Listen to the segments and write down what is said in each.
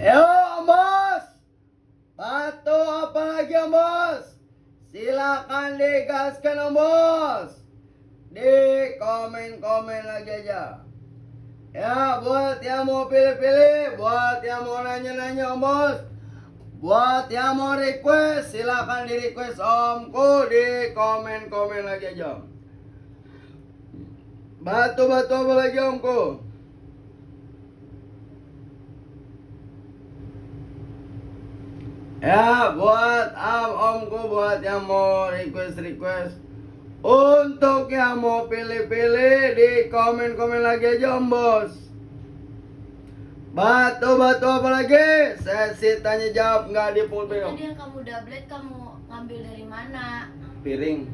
Yo, Bos. Batu apa lagi, Bos? Silakan digaskan, Bos. Di komen-komen lagi aja. Ya, buat yang mau pilih-pilih, buat yang mau nanya-nanya, Bos. Buat yang mau request, silakan di request Omku di komen-komen lagi aja. Batu-batu apa lagi, Omku? Ya, buat omku, buat yang mau request untuk yang mau pilih-pilih di komen-komen lagi aja, Bos. Batu-batu apa lagi? Sesi tanya jawab nggak di full Tadi yang kamu doublet kamu ngambil dari mana? piring.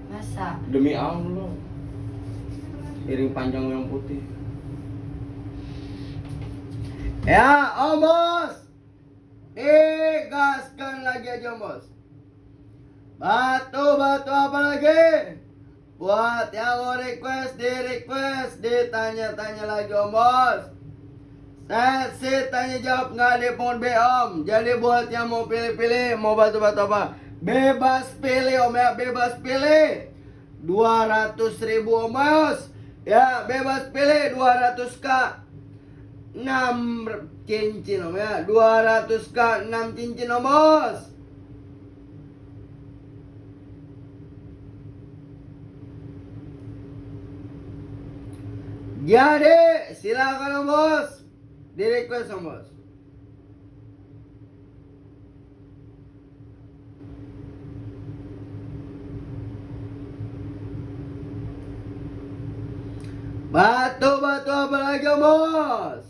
Masa? Demi Allah. Piring panjang yang putih. Ya, Bos. Digaskan lagi aja, Bos. Batu-batu apa lagi? Buat yang mau request, di request, ditanya-tanya lagi, Bos. Sesi tanya jawab nggak di phone B, Om. Jadi buat yang mau pilih-pilih, mau batu-batu apa, bebas pilih, Om, ya, bebas pilih. 200.000, Om, Bos. Ya, bebas pilih 200k 6 cincin, Om, ya. 200k 6 cincin, Om, Bos. Jadi silakan, Om, Bos. Di request, Om, Bos. Batu-batu apa lagi, Om, Bos?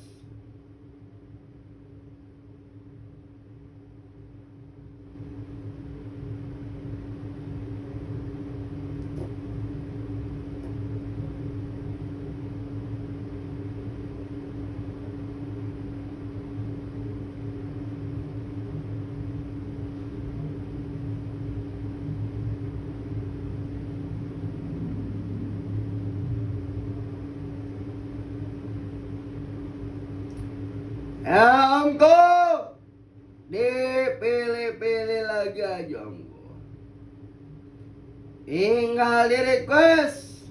Ya, Omku. Dipilih-pilih lagi aja, Omku. Tinggal di request.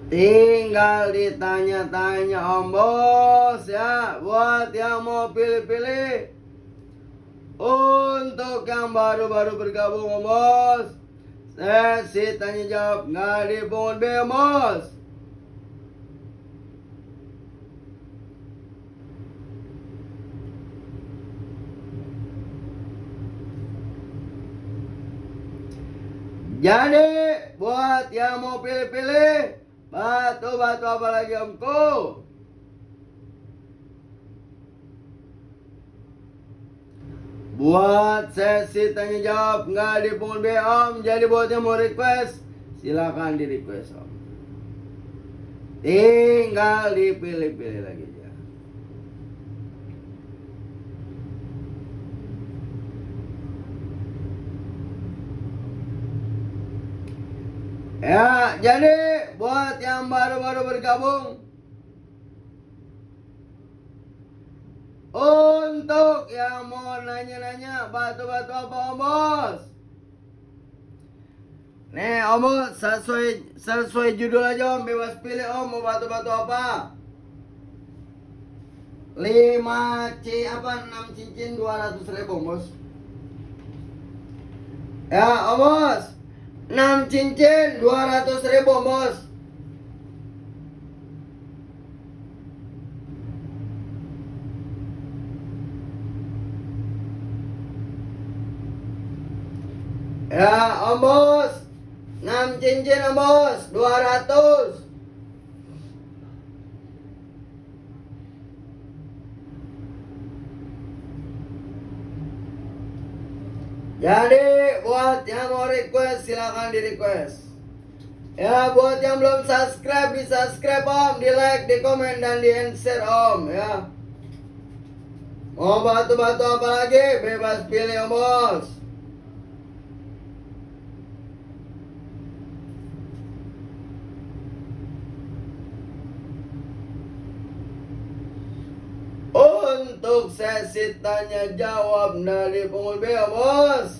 Tinggal ditanya-tanya, Om, Bos, ya. Buat yang mau pilih-pilih. Untuk yang baru-baru bergabung, Om, Bos. Sesi tanya jawab nggak di phone B, Om, Bos. Jadi buat yang mau pilih-pilih, batu-batu apa lagi, Omku? Buat sesi tanya jawab nggak di phone B, Om. Jadi buat yang mau request, silakan di request, Om. Tinggal dipilih-pilih lagi aja. Ya, jadi buat yang baru-baru bergabung, untuk yang mau nanya-nanya batu-batu apa, Om, Bos? Nih, Om, Bos, sesuai judul aja, Om. Bebas pilih, Om, mau batu-batu apa? 5 apa 6 cincin 200.000, Bos. Ya, Om, Bos. 6 cincin 200.000, Bos. Ya, Om, Bos. 6 cincin, Om, Bos. 200. Jadi buat yang mau request, silakan di request. Ya, buat yang belum subscribe, di subscribe, Om, di like, di komen, dan di share, Om, ya. Mau batu-batu apa lagi? Bebas pilih, Om, Bos. untuk sesi tanya jawab dari pengurus BEOM, bos.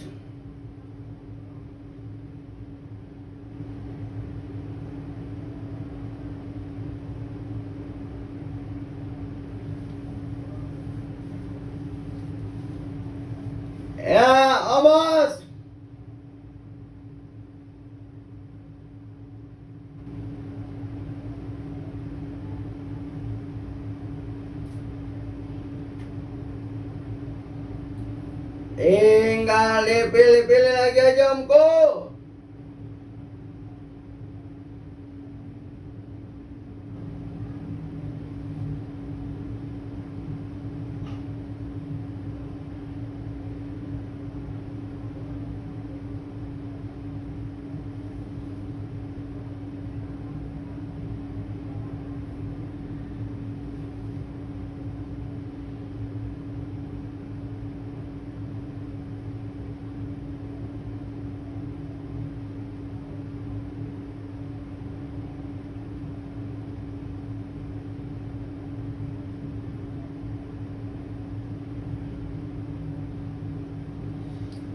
Ya, Om Bos. Tinggal dipilih-pilih lagi aja, Omku.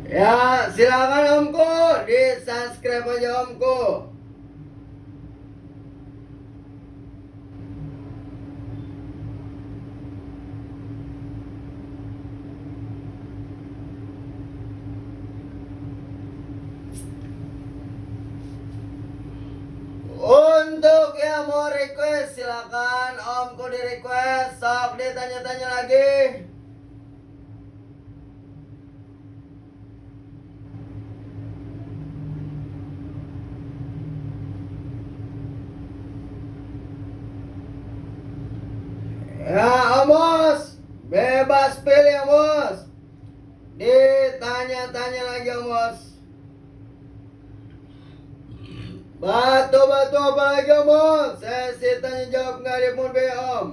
Ya, silakan Omku, di-subscribe aja Omku. Untuk yang mau request, silakan Omku di request, sok ditanya-tanya lagi. Ya, Om Bos, bebas pilih Om Bos. Ditanya-tanya lagi Om Bos. Batu-batu apa lagi Om Bos? Sesi tanya jawab nggak di pun Om.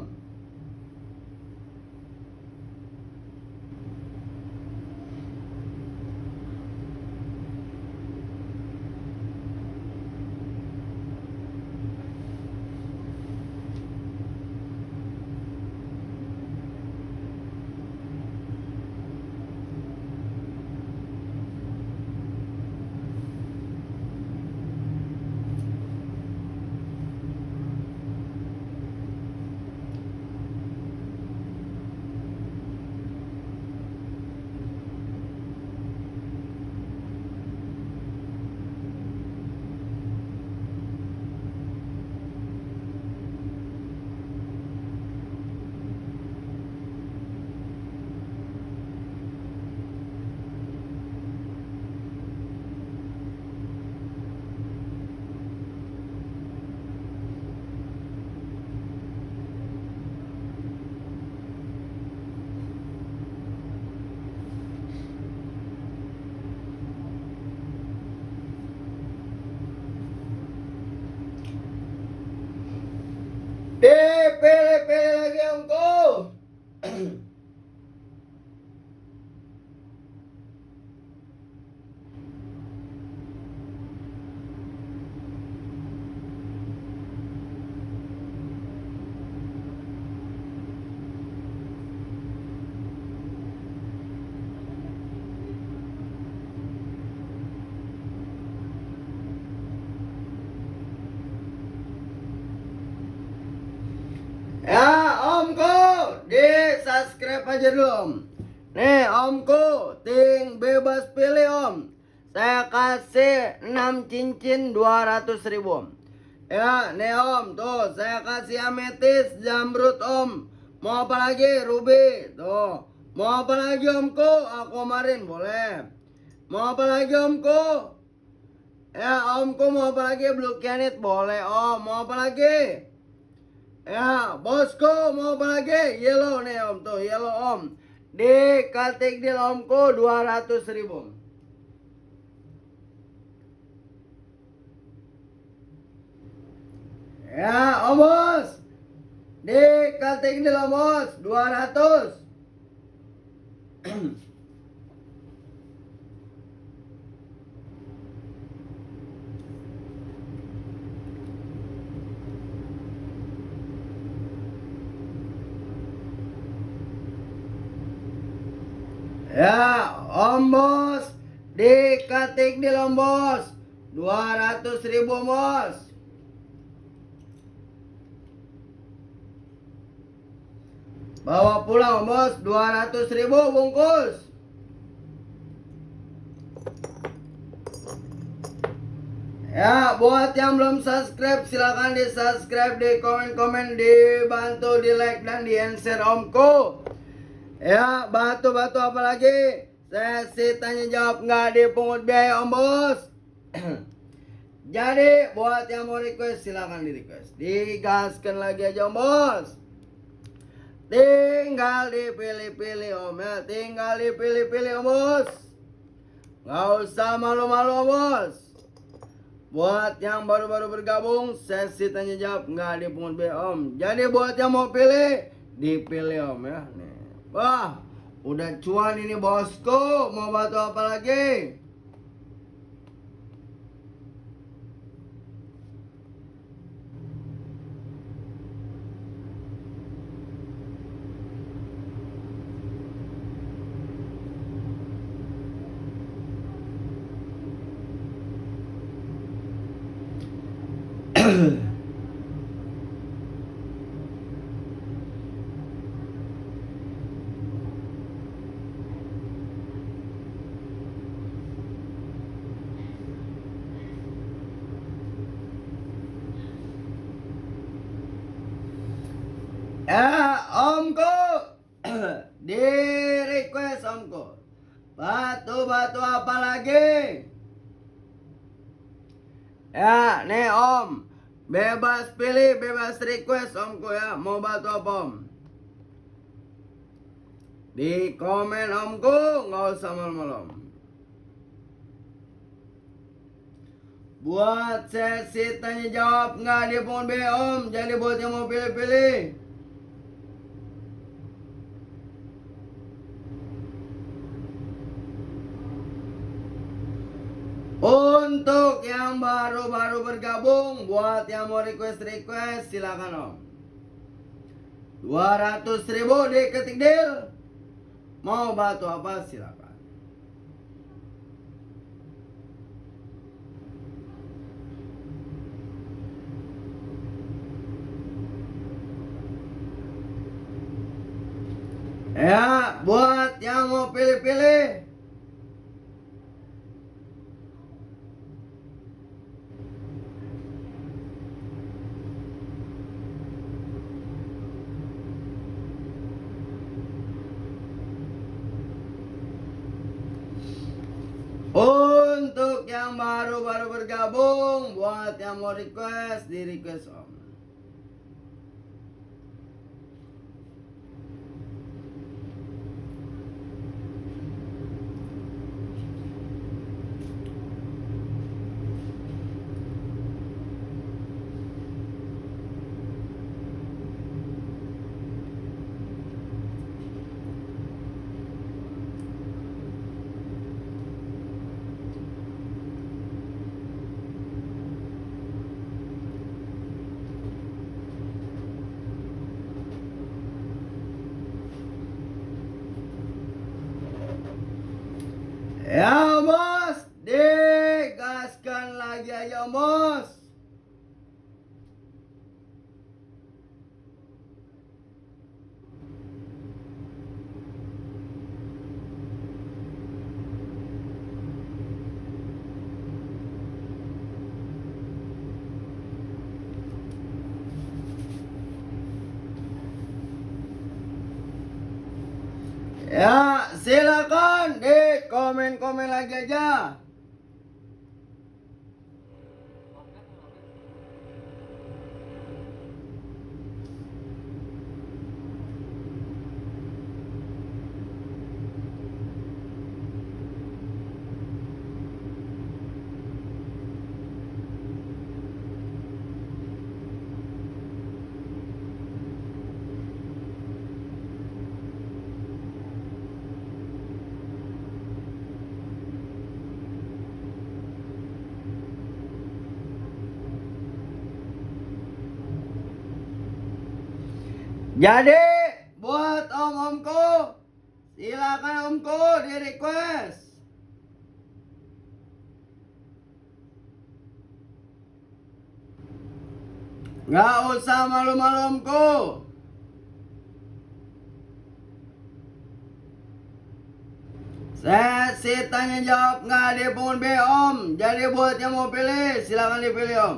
Dipilih-pilih lagi Omku. Ya, Omku, di-subscribe aja dulu Om. Nih Omku, ting bebas pilih Om. Saya kasih 6 cincin 200.000 Om. Ya, nih Om, tuh saya kasih ametis, zamrud Om. Mau apa lagi? Ruby, tuh. Mau apa lagi Omku? Aquamarine boleh. Mau apa lagi Omku? Ya, Omku mau apa lagi? Blue Candid boleh Om. Mau apa lagi? Ya, bosku mau apa lagi? Yellow nih Om, tuh yellow Om. Di katik deal Omku 200.000. Ya, Om Bos. Di katik deal Om Bos 200. Ya, Om Bos. Diketik di Om Bos. 200.000 Bos. Bawa pulang Om Bos. 200.000 bungkus. Ya, buat yang belum subscribe silahkan di subscribe, di komen-komen, dibantu di like dan di share Omku. Ya, batu-batu apa lagi? Sesi tanya jawab nggak dipungut biaya Om Bos. Jadi buat yang mau request silahkan di request. Digaskan lagi aja Om Bos. Tinggal dipilih-pilih Om ya. Tinggal dipilih-pilih Om Bos. Nggak usah malu-malu Om Bos. Buat yang baru-baru bergabung, sesi tanya jawab nggak dipungut biaya Om. Jadi buat yang mau pilih, dipilih Om ya. Nih. Wah, udah cuan ini bosku. Mau bantu apa lagi? Ya, Omku. Di request Omku. Batu-batu apa lagi? Ya, nih Om. Bebas pilih, bebas request Omku ya. Mau batu apa Om? Di komen Omku, nggak usah malu-malu Om. Buat sesi tanya jawab nggak dipungut biaya Om. Jadi buat yang mau pilih-pilih. Untuk yang baru-baru bergabung, buat yang mau request silakan Om. 200.000 diketik deal. Mau batu apa silakan. Ya, buat yang mau pilih-pilih. Untuk yang baru-baru bergabung, buat yang mau request, di request Om. Ya Bos, digaskan lagi aja Bos. Ya, silakan di komen-komen lagi aja. Jadi buat om-omku, Silakan omku di request. Nggak usah malu-malu omku. Sesi tanya jawab nggak dipungut B om. Jadi buat yang mau pilih silakan dipilih om.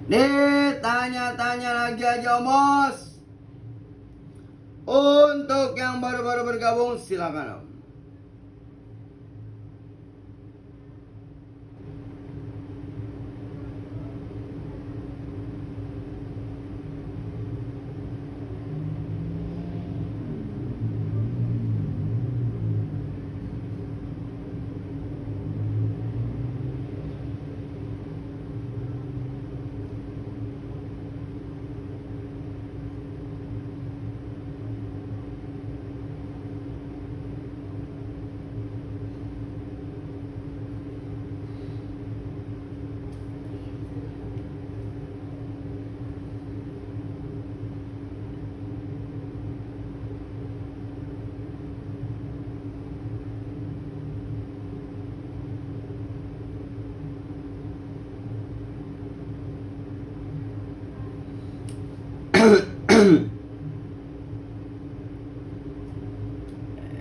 Ditanya-tanya lagi aja om bos. Untuk yang baru-baru bergabung silakan om.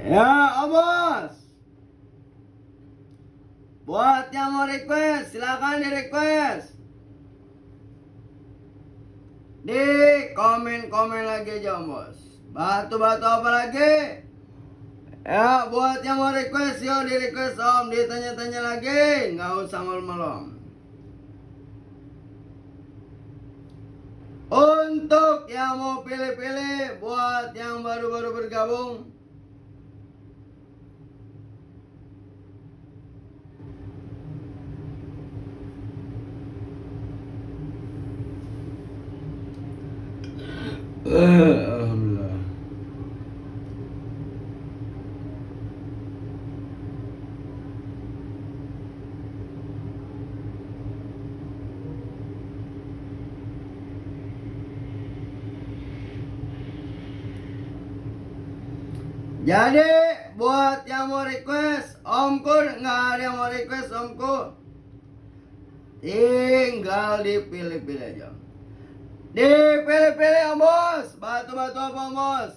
Ya om bos. Buat yang mau request silakan di request. Di komen-komen lagi aja om bos. Batu-batu apa lagi? Ya buat yang mau request yo di request om. Ditanya-tanya lagi. Nggak usah malu-malu om. Untuk yang mau pilih-pilih, buat yang baru-baru bergabung, alhamdulillah. Jadi buat yang mau request omku, nggak ada yang mau request omku, tinggal dipilih-pilih aja. Dipilih-pilih om bos. Batu-batu apa om bos?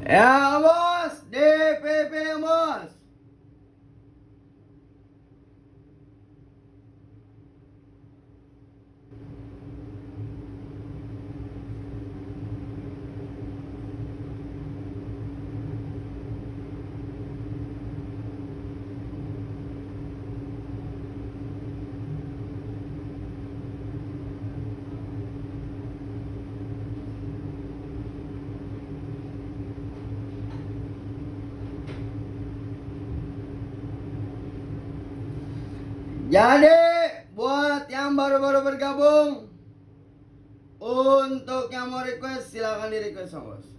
Ya om bos, dipilih-pilih om bos. Jadi buat yang baru-baru bergabung, untuk yang mau request silakan di request om bos.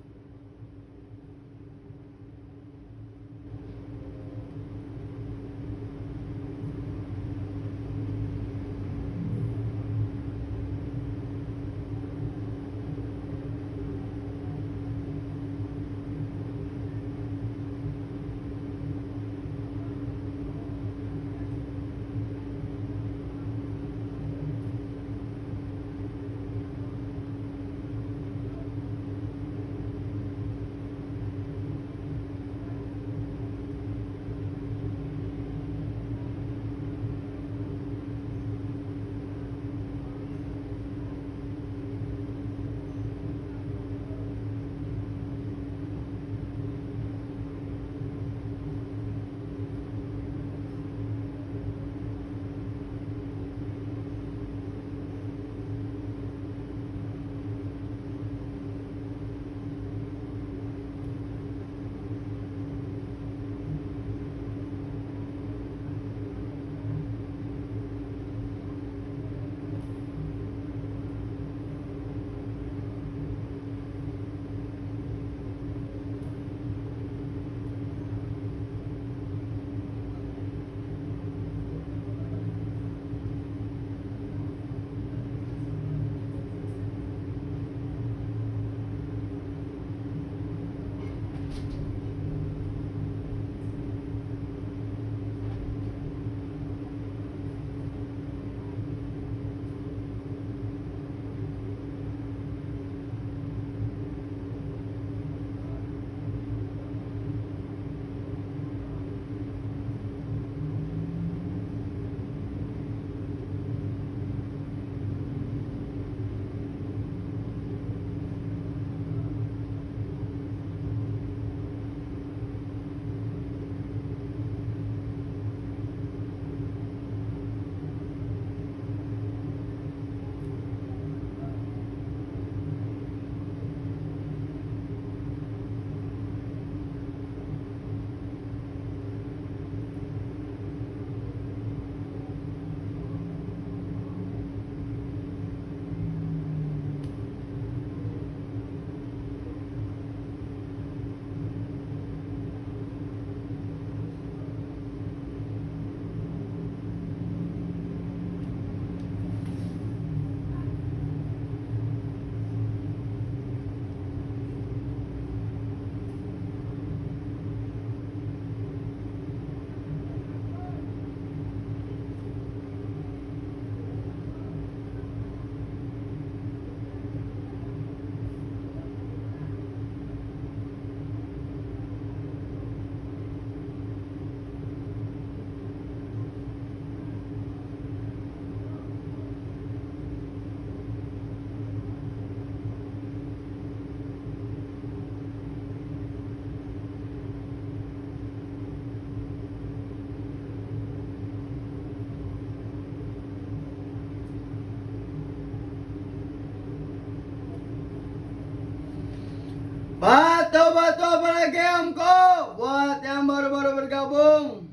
Batu apa lagi Omko? Buat yang baru-baru bergabung.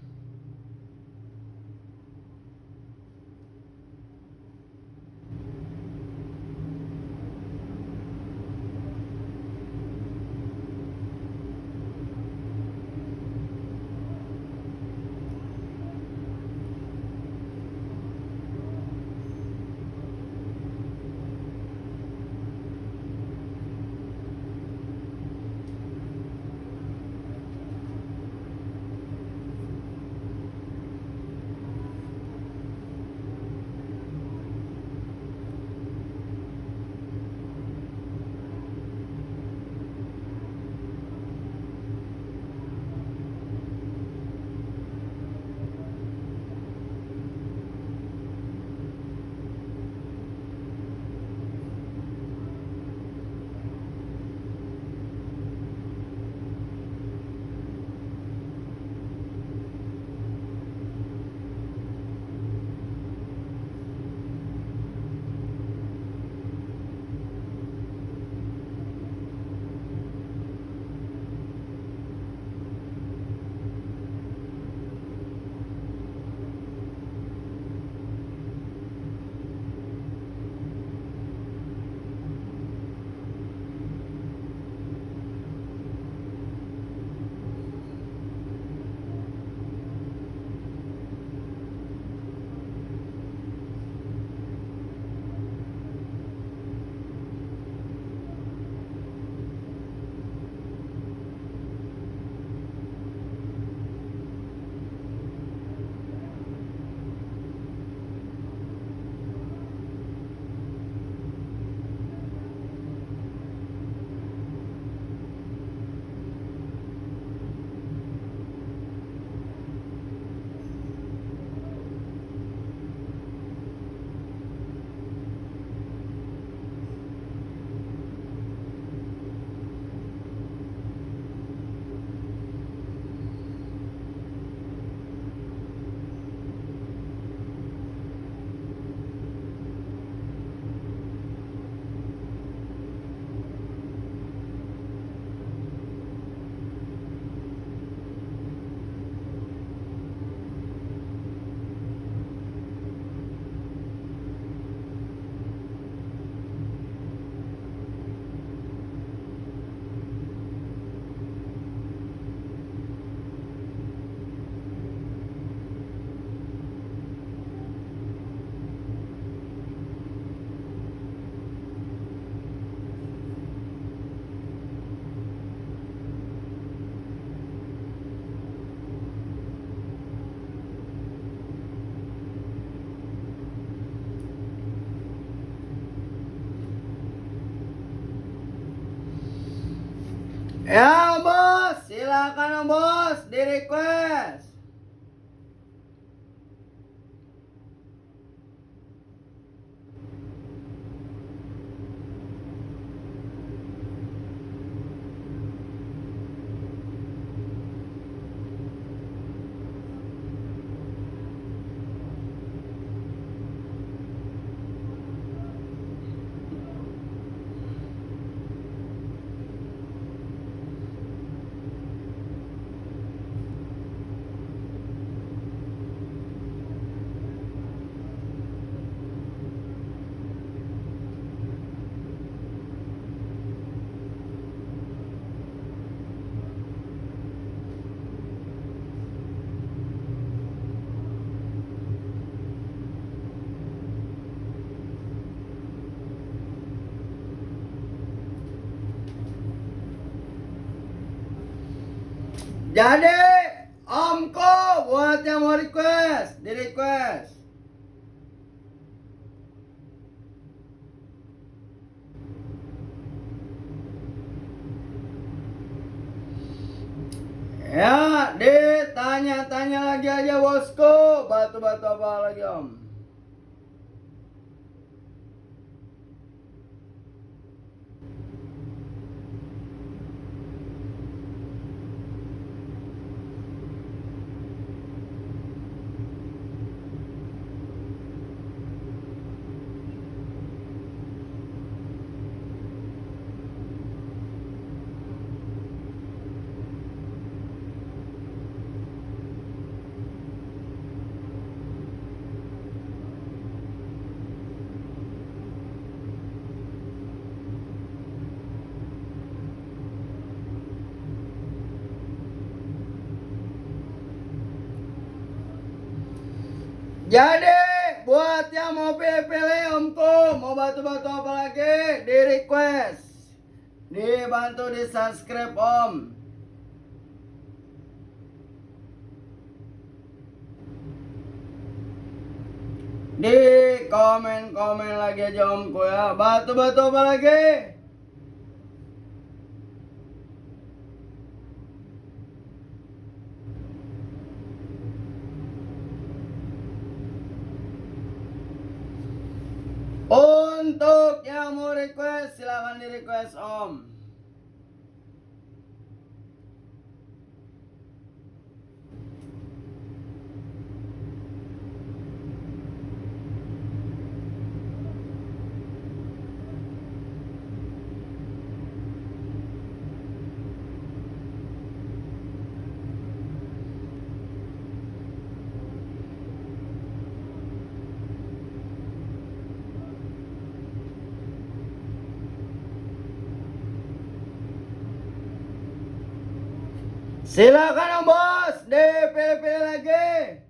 Ya bos, silakan bos, di request. Jadi, Omko buat yang mau request, di request. Ya, ditanya-tanya lagi aja bosku, batu-batu apa lagi om? Jadi buat yang mau pilih-pilih omku, mau batu-batu apa lagi, di request, dibantu di subscribe om. Di komen-komen lagi aja omku ya, batu-batu apa lagi. Untuk yang mau request, silahkan di request om. Silakan om bos, dipilih-pilih lagi.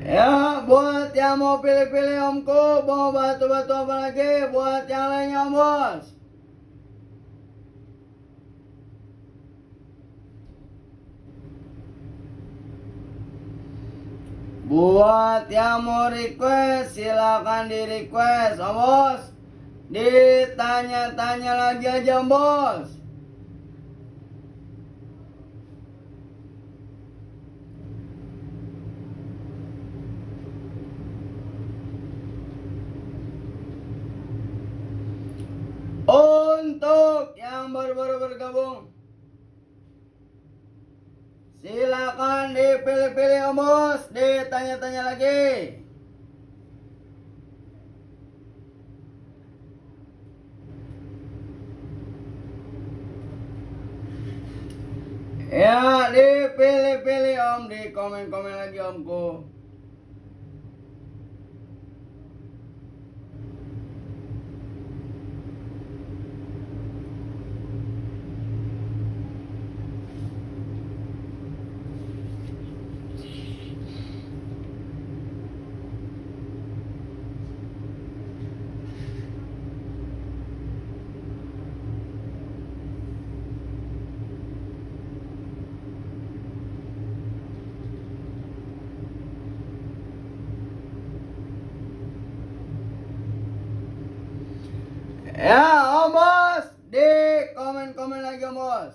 Ya, buat yang mau pilih-pilih omku, mau batu-batu apa lagi, buat yang lainnya om bos. Buat yang mau request, silakan di request om bos. Ditanya-tanya lagi aja om bos. Untuk yang baru-baru bergabung, silakan dipilih-pilih om bos, ditanya-tanya lagi. Ya, dipilih-pilih om, di komen-komen lagi omku. Ya om bos, di komen-komen lagi om bos.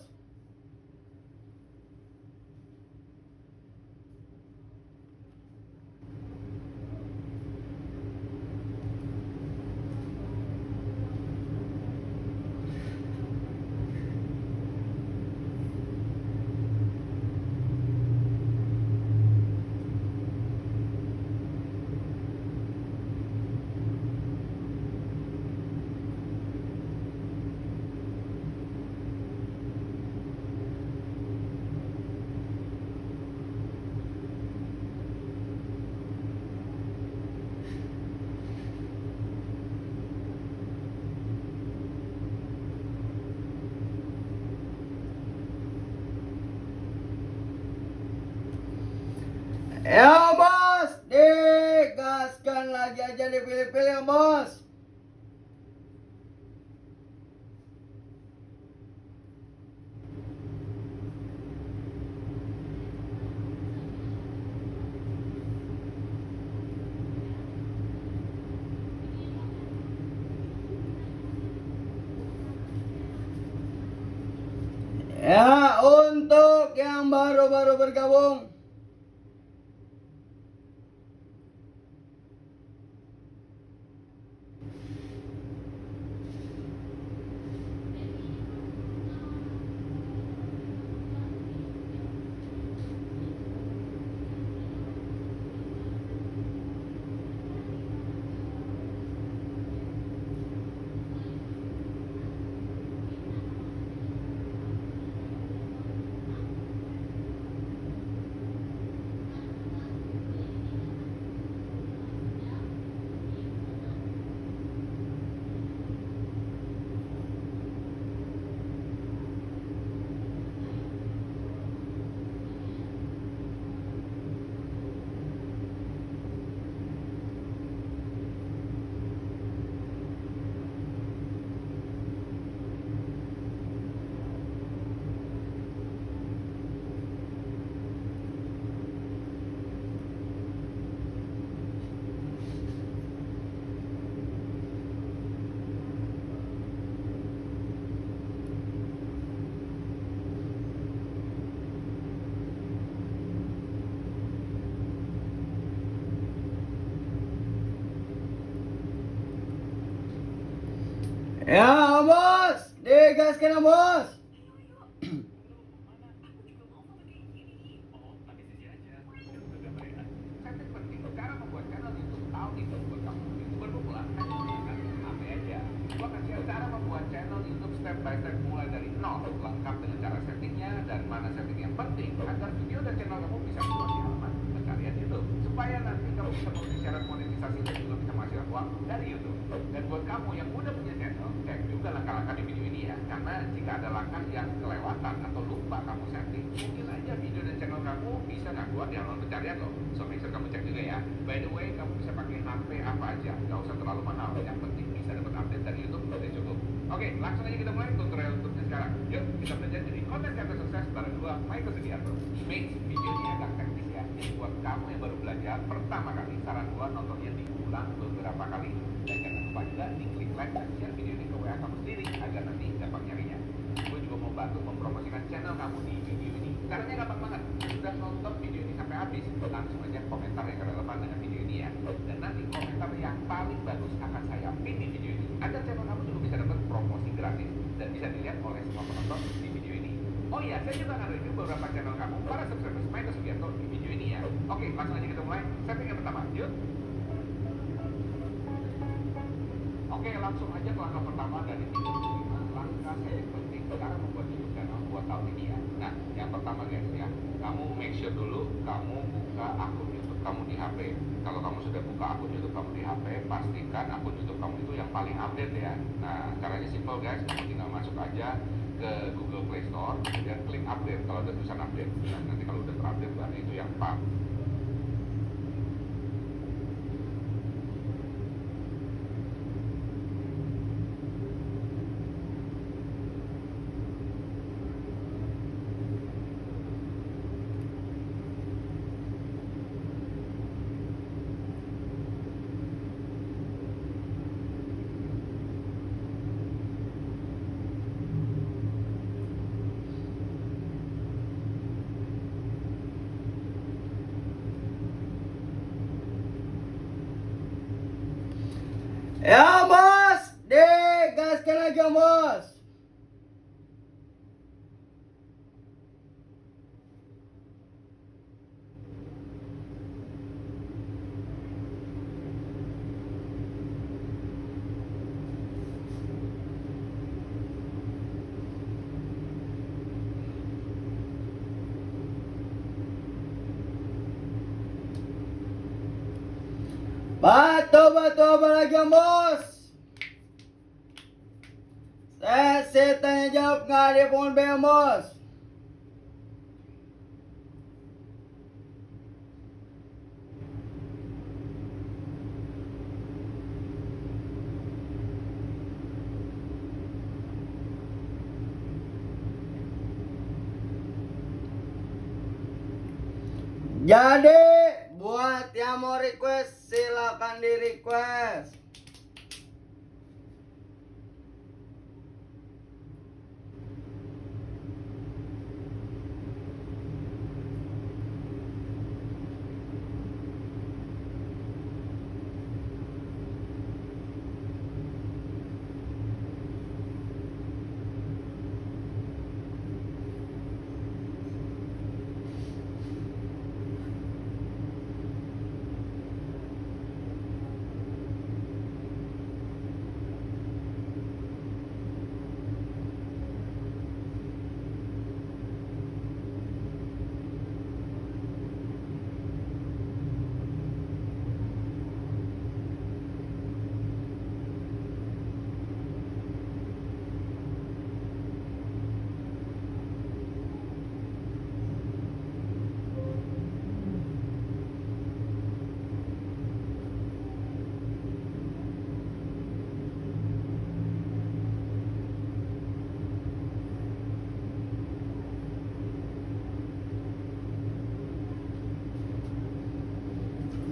Ya bos, digaskan lagi aja jadi pilih-pilih Om Bos. Ya, untuk yang baru-baru bergabung, ya Om Bos, digaskan Om Bos. Step by step mulai dari nol, lengkap dengan cara settingnya dan mana setting yang penting agar video dan channel kamu bisa keluar di halaman pencarian YouTube supaya nanti kamu bisa memenuhi syarat monetisasi dan juga bisa menghasilkan uang dari YouTube. Dan buat kamu yang udah punya channel, cek juga langkah-langkah di video ini ya, karena jika ada langkah yang kelewatan atau lupa kamu setting, mungkin aja video dan channel kamu bisa nggak keluar di halaman pencarian loh. So make sure kamu cek juga ya. By the way, kamu bisa pakai HP apa aja, nggak usah terlalu mahal, yang penting bisa dapat update dari YouTube udah cukup. Oke, langsung aja kita mulai tutorial YouTube sekarang. Yuk, kita belajar jadi konten kreator sukses bareng gua, Michael Sugiarto. Make video ini agak teknis ya. Jadi buat kamu yang baru belajar pertama kali, saran gua nontonnya diulang beberapa kali. Dan jangan lupa juga di klik like dan share video ini ke WA kamu sendiri agar nanti gampang nyarinya. Gue juga mau bantu mempromosikan channel kamu di video ini. Caranya gampang banget. Sudah nonton video ini sampai habis, langsung aja komentar yang relevan dengan video ini ya. Dan nanti komentar yang paling bagus akan saya pin di video ini agar channel kamu juga bisa dapat promosi gratis dan bisa dilihat oleh semua penonton di video ini. Oh iya, saya juga akan review beberapa channel kamu para subscribers Michael Sugiarto di video ini ya. Oke, langsung aja kita mulai. Setting yang pertama, yuk. Oke, langsung aja ke langkah pertama dari 35 langkah setting penting cara membuat YouTube channel buat tahun ini ya. Nah, yang pertama guys ya, kamu make sure dulu kamu buka akun YouTube kamu di HP. Kalau kamu sudah buka akun YouTube kamu di HP, pastikan akun YouTube kamu itu yang paling update ya. Nah, caranya simple guys, kamu tinggal masuk aja ke Google Play Store, kemudian klik update kalau ada tulisan update. Nah, nanti kalau udah terupdate berarti itu yang pas. Ya Bos, digaskan lagi Om Bos. Batu apa lagi Om Bos? Saya tanya jawab nggak ada phone B Om Bos. Jadi buat yang mau request silakan di request.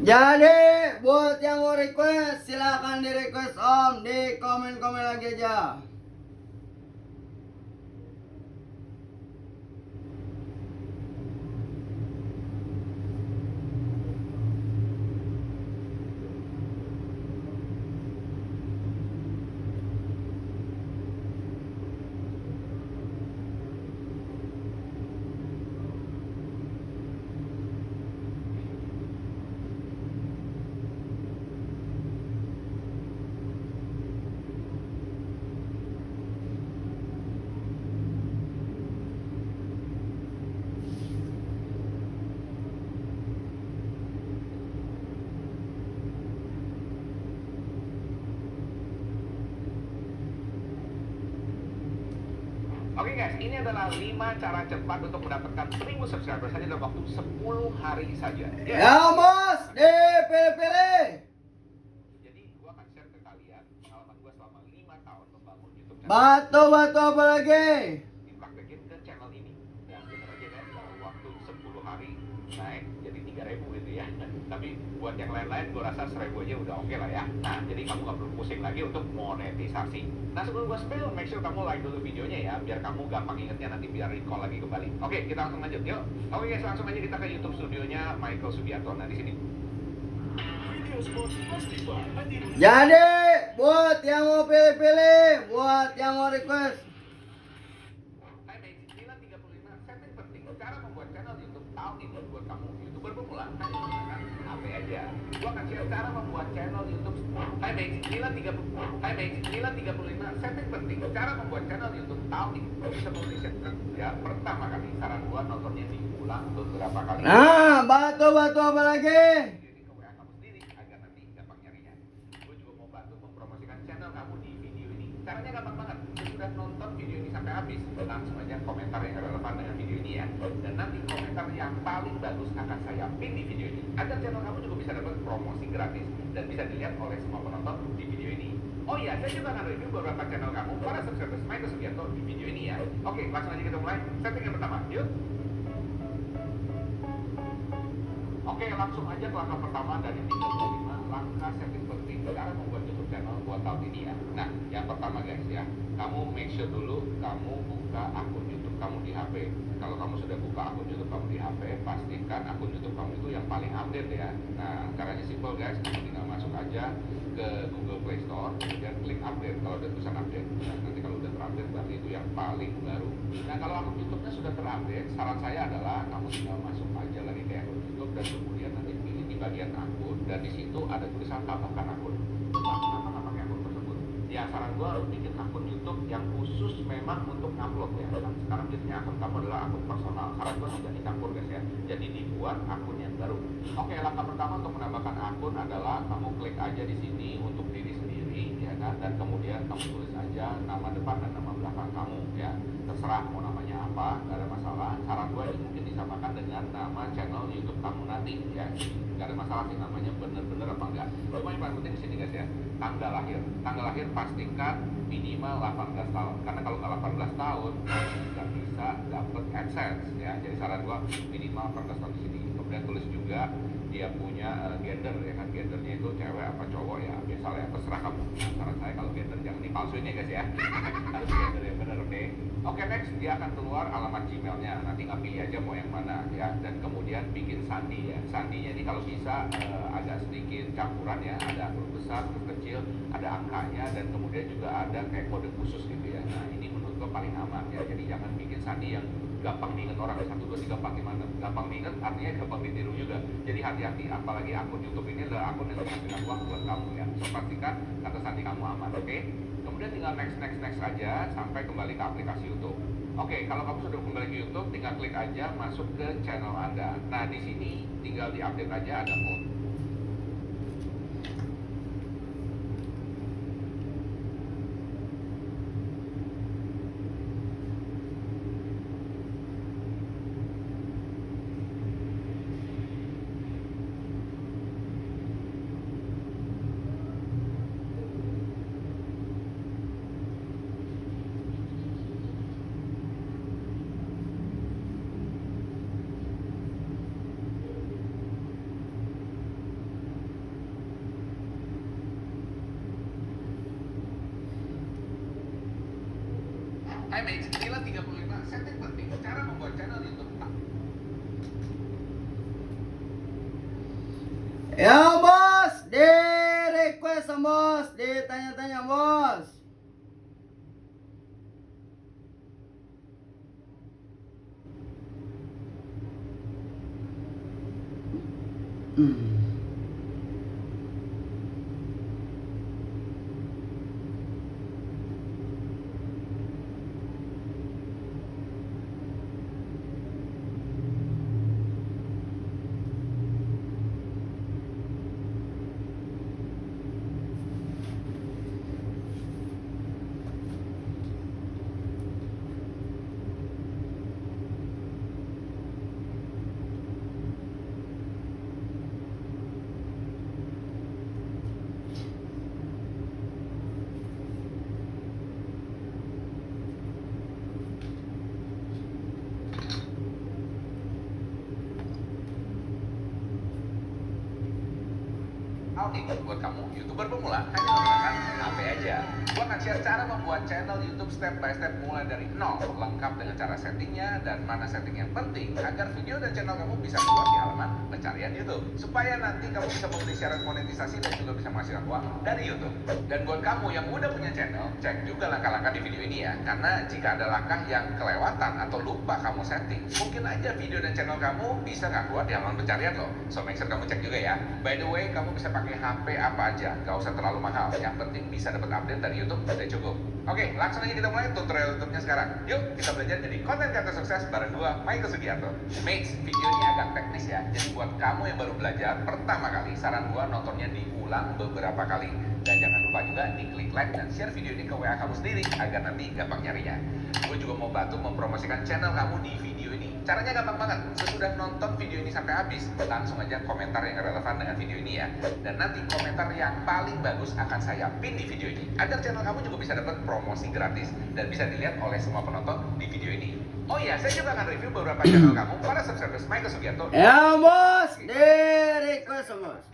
Jadi buat yang mau request silakan di request Om, di komen-komen lagi aja. Oke guys, ini adalah 5 cara cepat untuk mendapatkan 1000 subscribers hanya dalam waktu 10 hari saja. Ya Bos, dipilih-pilih. Jadi gua akan share ke kalian pengalaman gua selama 5 tahun membangun YouTube channel. Batu-batu apa lagi? Dipraktekin ke channel ini. Ya, bener aja kan, dalam waktu 10 hari naik jadi 3.000 gitu ya. Tapi buat yang lain-lain gua rasa 1.000 aja udah oke lah ya. Nah, jadi kamu gak perlu pusing lagi untuk monetisasi. Nah, sebelum gua spill, make sure kamu like dulu videonya ya, biar kamu gampang ingetnya nanti biar recall lagi kembali. Oke, kita langsung lanjut yuk. Oke guys, langsung aja kita ke YouTube studionya Michael Subianto. Nah, di sini. Jadi buat yang mau pilih-pilih, buat yang mau request. Hai Mei, 935 setting penting cara membuat channel YouTube tahun ini buat kamu YouTuber pemula. Hanya menggunakan HP aja. Gua akan share cara membuat channel YouTube. Hai Mei, 935 setting penting cara membuat channel YouTube tahun ini. Sebelum di share ya, pertama kali saran gua nontonnya diulang beberapa kali. Nah, batu-batu apa lagi? Diri ke WA kamu sendiri agar nanti gampang nyarinya. Gue juga mau bantu mempromosikan channel kamu di video ini. Caranya gampang banget. Sudah nonton video ini sampai habis, langsung aja komentar yang relevan dengan video ini ya. Dan nanti komentar yang paling bagus akan saya pin di video ini. Agar channel kamu juga bisa dapat promosi gratis dan bisa dilihat oleh semua penonton di video ini. Oh iya, saya juga akan review beberapa channel kamu para subscribers Michael Subianto di video ini ya. Oke, langsung aja kita mulai. Setting yang pertama, yuk. Oke, langsung aja ke langkah pertama dari 35 langkah setting penting cara membuat YouTube channel buat tahun ini ya. Nah, yang pertama guys ya, kamu make sure dulu kamu buka akun YouTube kamu di HP. Kalau kamu sudah buka akun YouTube kamu di HP, pastikan akun YouTube kamu itu yang paling update ya. Nah, caranya simple guys, kamu tinggal masuk aja ke Google Play Store, kemudian klik update kalau udah tulisan update. Nah, nanti kalau udah terupdate berarti itu yang paling baru. Nah, kalau akun YouTube-nya sudah terupdate, saran saya adalah kamu tinggal masuk aja lagi ke akun YouTube dan kemudian nanti pilih di bagian akun dan di situ ada tulisan tambahkan akun. Kenapa nggak pakai akun tersebut? Ya saran gua harus bikin akun YouTube yang khusus memang untuk upload ya. Nah, sekarang jadinya akun kamu adalah akun personal. Saran gua tidak dicampur guys ya. Jadi dibuat akun yang baru. Oke, langkah pertama untuk menambahkan akun adalah kamu klik aja di sini untuk diri sendiri ya kan, dan kemudian kamu tulis aja nama depan dan nama belakang kamu ya. Terserah mau namanya apa, nggak ada masalah. Saran gua ini mungkin disamakan dengan nama channel YouTube kamu nanti ya. Nggak ada masalah sih namanya bener-bener apa enggak. Cuma yang paling penting di sini guys ya, tanggal lahir. Tanggal lahir pastikan minimal 18 tahun. Karena kalau nggak 18 tahun, kamu nggak bisa dapet AdSense ya. Jadi saran gua minimal 18 tahun di sini. Kemudian kemudian tulis juga dia punya gender ya kan, gendernya itu cewek apa cowok ya, biasalah ya, terserah kamu. Nah, saran saya kalau gender jangan dipalsuin ya guys ya, harus gender yang benar, oke? Oke, next dia akan keluar alamat Gmailnya, nah tinggal pilih aja mau yang mana ya, dan kemudian bikin sandi ya. Sandinya ini kalau bisa agak sedikit campuran ya, ada huruf besar, huruf kecil, ada angkanya, dan kemudian juga ada kayak kode khusus gitu ya. Nah ini menurut gue paling aman ya, jadi jangan bikin sandi yang gampang diingat orang, 1, 2, 3, 4, 5, 6. Gampang diingat artinya gampang ditiru juga. Jadi hati-hati, apalagi akun YouTube ini adalah akun yang menghasilkan uang buat kamu ya. So pastikan kata sandi kamu aman, oke? Kemudian tinggal next aja sampai kembali ke aplikasi YouTube. Oke, kalau kamu sudah kembali ke YouTube, tinggal klik aja masuk ke channel Anda. Nah di sini tinggal diupdate aja ada mode. Hai mates, inilah 35 setting penting cara membuat channel YouTube. Ya bos, di request bos, ditanya-tanya bos. Nih buat kamu YouTuber pemula hanya menggunakan HP aja. Gua akan share cara membuat channel YouTube step by step mulai dari nol, lengkap dengan cara settingnya dan mana setting yang penting agar video dan channel kamu bisa keluar di halaman pencarian YouTube, supaya nanti kamu bisa membeli syarat monetisasi dan juga bisa menghasilkan uang dari YouTube. Dan buat kamu yang udah punya channel, cek juga langkah-langkah di video ini ya, karena jika ada langkah yang kelewatan atau lupa kamu setting, mungkin aja video dan channel kamu bisa nggak keluar di halaman pencarian loh. So make sure kamu cek juga ya. By the way, kamu bisa pakai HP apa aja, gak usah terlalu mahal. Yang penting bisa dapat update dari YouTube udah cukup. Oke, langsung aja kita mulai tutorial YouTube-nya sekarang. Yuk, kita belajar jadi konten kreator sukses bareng gua, Michael Sugiarto. Mates, video ini agak teknis ya. Jadi buat kamu yang baru belajar pertama kali, saran gua nontonnya diulang beberapa kali. Dan jangan lupa juga diklik like dan share video ini ke WA kamu sendiri agar nanti gampang nyarinya. Gue juga mau bantu mempromosikan channel kamu di video ini. Caranya gampang banget. Sesudah nonton video ini sampai habis, langsung aja komentar yang relevan dengan video ini ya. Dan nanti komentar yang paling bagus akan saya pin di video ini agar channel kamu juga bisa dapat promosi gratis dan bisa dilihat oleh semua penonton di video ini. Oh iya, saya juga akan review beberapa channel kamu para subscribers Michael Sugiarto. Ya bos, di request bos.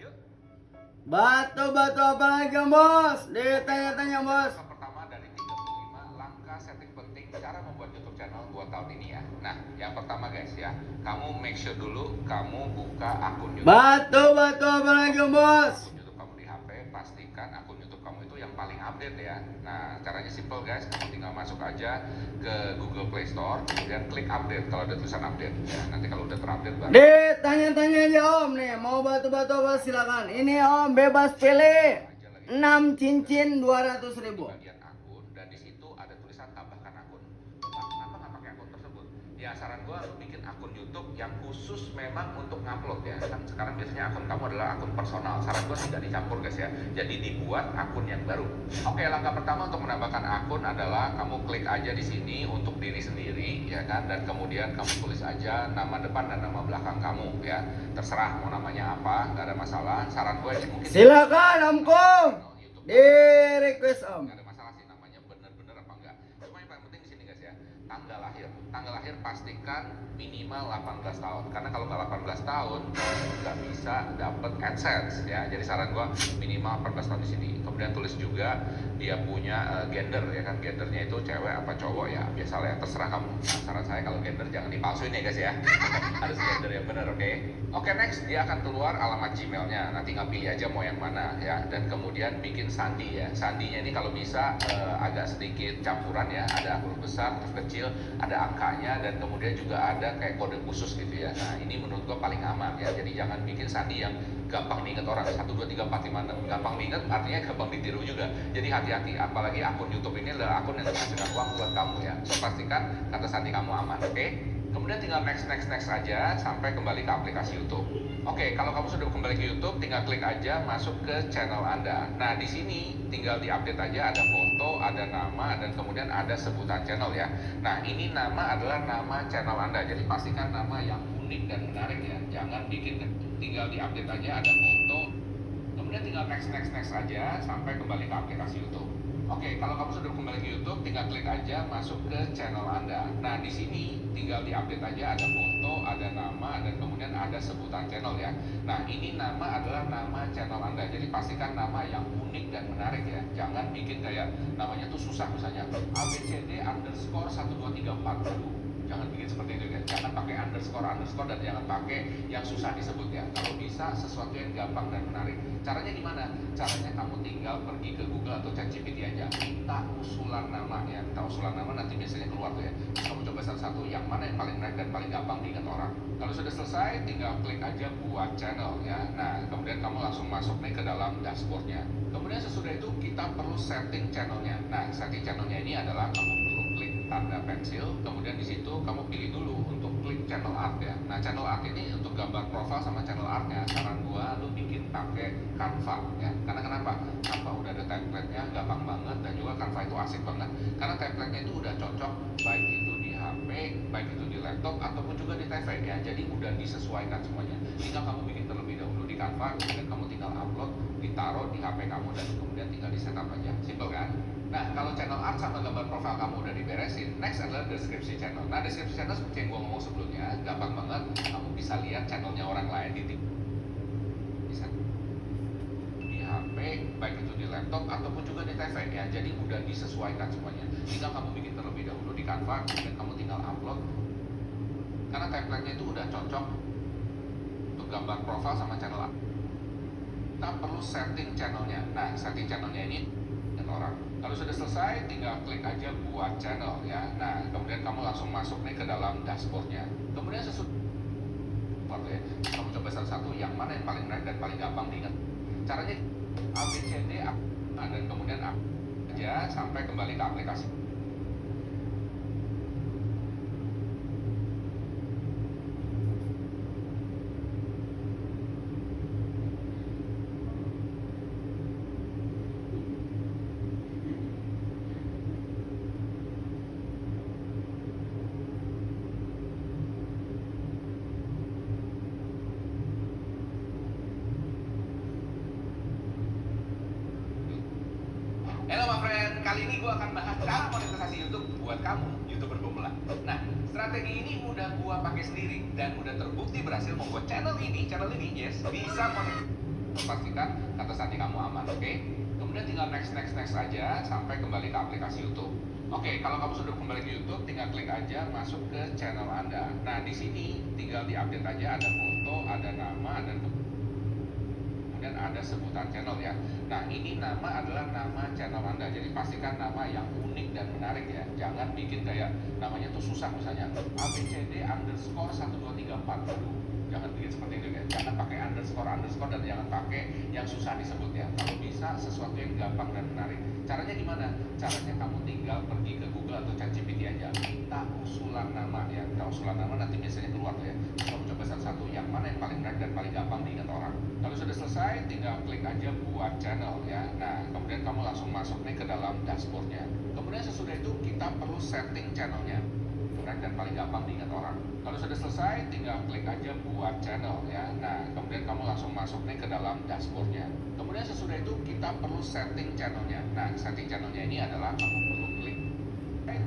Batu-batu apa lagi bos? Ditanya-tanya bos. Yang pertama dari 35 langkah setting penting cara membuat YouTube channel buat tahun ini ya. Nah, yang pertama guys ya, kamu make sure dulu kamu buka akun YouTube. Batu-batu apa lagi bos? Akun YouTube kamu di HP, pastikan akun YouTube kamu itu yang paling update ya. Nah, caranya simple guys, kamu tinggal masuk aja ke Google Play Store, kemudian klik update kalau ada tulisan update. Ya, nanti kalau udah terupdate baru. Ditanya-tanya aja om nih, mau batu-batu apa silakan. Ini om bebas pilih. 6 cincin 200.000. Bagian akun dan di situ ada tulisan tambahkan akun. Bapak, kenapa nggak pakai akun tersebut? Ya saran gua lu bikin akun YouTube yang khusus memang untuk ngupload ya. Kan sekarang biasanya akun kamu adalah akun personal. Saran gua tidak dicampur guys ya. Jadi dibuat akun yang baru. Oke, langkah pertama untuk menambahkan akun adalah kamu klik aja di sini untuk diri sendiri ya kan, dan kemudian kamu tulis aja nama depan dan nama belakang kamu ya. Terserah mau namanya apa, nggak ada masalah. Saran gua ini mungkin Silakan omku. Di request om. nggak ada masalah sih namanya bener-bener apa enggak. Cuma yang paling penting di sini guys ya, tanggal lahir. tanggal lahir pastikan minimal 18 tahun. Karena kalau nggak 18 tahun, nggak bisa dapat AdSense ya. Jadi saran gua minimal 18 tahun di sini. Kemudian tulis juga dia punya gender ya kan, gendernya itu cewek apa cowok ya, biasalah ya, terserah kamu. Nah, saran saya kalau gender jangan dipalsuin ya guys ya. Harus gender yang benar, oke? Oke, next dia akan keluar alamat Gmailnya. Nanti nggak pilih aja mau yang mana ya. Dan kemudian bikin sandi ya. Sandinya ini kalau bisa agak sedikit campuran ya. Ada huruf besar, huruf kecil, ada angkanya, dan kemudian juga ada kayak kode khusus gitu ya. Nah ini menurut gua paling aman ya. Jadi jangan bikin sandi yang gampang diingat orang, 1, 2, 3, 4, 5, 6. Gampang diingat artinya gampang ditiru juga. Jadi hati-hati, apalagi akun YouTube ini adalah akun yang menghasilkan uang buat kamu ya. So pastikan kata sandi kamu aman, oke? Kemudian tinggal next aja sampai kembali ke aplikasi YouTube. Oke, kalau kamu sudah kembali ke YouTube, tinggal klik aja masuk ke channel Anda. Nah, di sini tinggal diupdate aja, ada foto, ada nama, dan kemudian ada sebutan channel ya. Nah, ini nama adalah nama channel Anda. Jadi pastikan nama yang unik dan menarik ya. Jangan bikin, tinggal diupdate aja, ada foto. Kemudian tinggal next aja sampai kembali ke aplikasi YouTube. Oke, kalau kamu sudah kembali ke YouTube, tinggal klik aja masuk ke channel Anda. Nah, di sini tinggal diupdate aja, ada foto, ada nama, dan kemudian ada sebutan channel ya. Nah, ini nama adalah nama channel Anda. Jadi pastikan nama yang unik dan menarik ya. Jangan bikin kayak namanya tuh susah misalnya ABCD underscore 1234. Aduh, jangan bikin seperti itu ya. Jangan pakai underscore dan jangan pakai yang susah disebut ya. Kalau bisa sesuatu yang gampang dan menarik. Caranya gimana? Caranya kamu tinggal pergi ke Google atau ChatGPT aja, minta usulan nama ya. Minta usulan nama, nanti biasanya keluar tuh ya. Kamu coba satu-satu yang mana yang paling menarik dan paling gampang diingat orang. Kalau sudah selesai, tinggal klik aja buat channel ya. Nah, kemudian kamu langsung masuk nih ke dalam dashboardnya. Kemudian sesudah itu kita perlu setting channelnya. Nah, setting channelnya ini adalah kamu perlu klik tanda pensil, kemudian di situ kamu pilih dulu untuk klik channel art ya. Nah, channel art ini untuk gambar profile sama channel artnya, saran gua lu bikin pakai Canva ya. Karena kenapa? Canva udah ada template-nya, gampang banget, dan juga Canva itu asik banget. Karena template-nya itu udah cocok baik itu di HP, baik itu di laptop ataupun juga di TV ya. Jadi udah disesuaikan semuanya. Tinggal kamu bikin terlebih dahulu di Canva, kemudian kamu tinggal upload, ditaruh di HP kamu, dan kemudian tinggal di setup aja. Simple kan? Nah, kalau channel art sama gambar profile kamu udah diberesin, next adalah deskripsi channel. Nah, deskripsi channel seperti yang gue ngomong sebelumnya, gampang banget. Kamu bisa lihat channelnya orang lain di HP, baik itu di laptop ataupun juga di TV ya. Jadi udah disesuaikan semuanya. Tinggal kamu bikin terlebih dahulu di Canva, kemudian kamu tinggal upload. Karena template-nya itu udah cocok untuk gambar profile sama channel art. Kita perlu setting channelnya. Nah, setting channelnya ini orang. Kalau sudah selesai, tinggal klik aja buat channel ya. Nah, kemudian kamu langsung masuk nih ke dalam dashboardnya. Kemudian ya, kamu coba satu-satu yang mana yang paling menarik dan paling gampang diingat. Caranya ABCD dan kemudian aja sampai kembali ke aplikasi. Halo my friend, kali ini gue akan bahas cara monetisasi YouTube buat kamu, YouTuber pemula. Nah, strategi ini udah gue pakai sendiri dan udah terbukti berhasil membuat channel ini yes, bisa monetisasi. Pastikan kata sandi kamu aman, oke? Kemudian tinggal next aja sampai kembali ke aplikasi YouTube. Oke, kalau kamu sudah kembali ke YouTube, tinggal klik aja masuk ke channel Anda. Nah, di sini tinggal diupdate aja, ada foto, ada nama, dan kemudian ada sebutan channel ya. Nah, ini nama adalah nama channel Anda. Jadi pastikan nama yang unik dan menarik ya. Jangan bikin kayak namanya tuh susah misalnya ABCD underscore 1234. Aduh, jangan bikin seperti itu ya. Jangan pakai underscore dan jangan pakai yang susah disebut ya. Kalau bisa sesuatu yang gampang dan menarik. Caranya gimana? Caranya kamu tinggal pergi ke Google atau ChatGPT aja, minta usulan nama ya. Minta usulan nama, nanti biasanya keluar tuh ya. Kamu coba satu-satu yang mana yang paling menarik dan paling gampang diingat orang. Kalau sudah selesai, tinggal klik aja buat channel ya. Nah, kemudian kamu langsung masuk nih ke dalam dashboardnya. Kemudian sesudah itu kita perlu setting channelnya, dan paling gampang diingat orang. Kalau sudah selesai, tinggal klik aja buat channel ya. Nah, kemudian kamu langsung masuk nih ke dalam dashboardnya. Kemudian sesudah itu kita perlu setting channelnya. Nah, setting channelnya ini adalah kamu perlu klik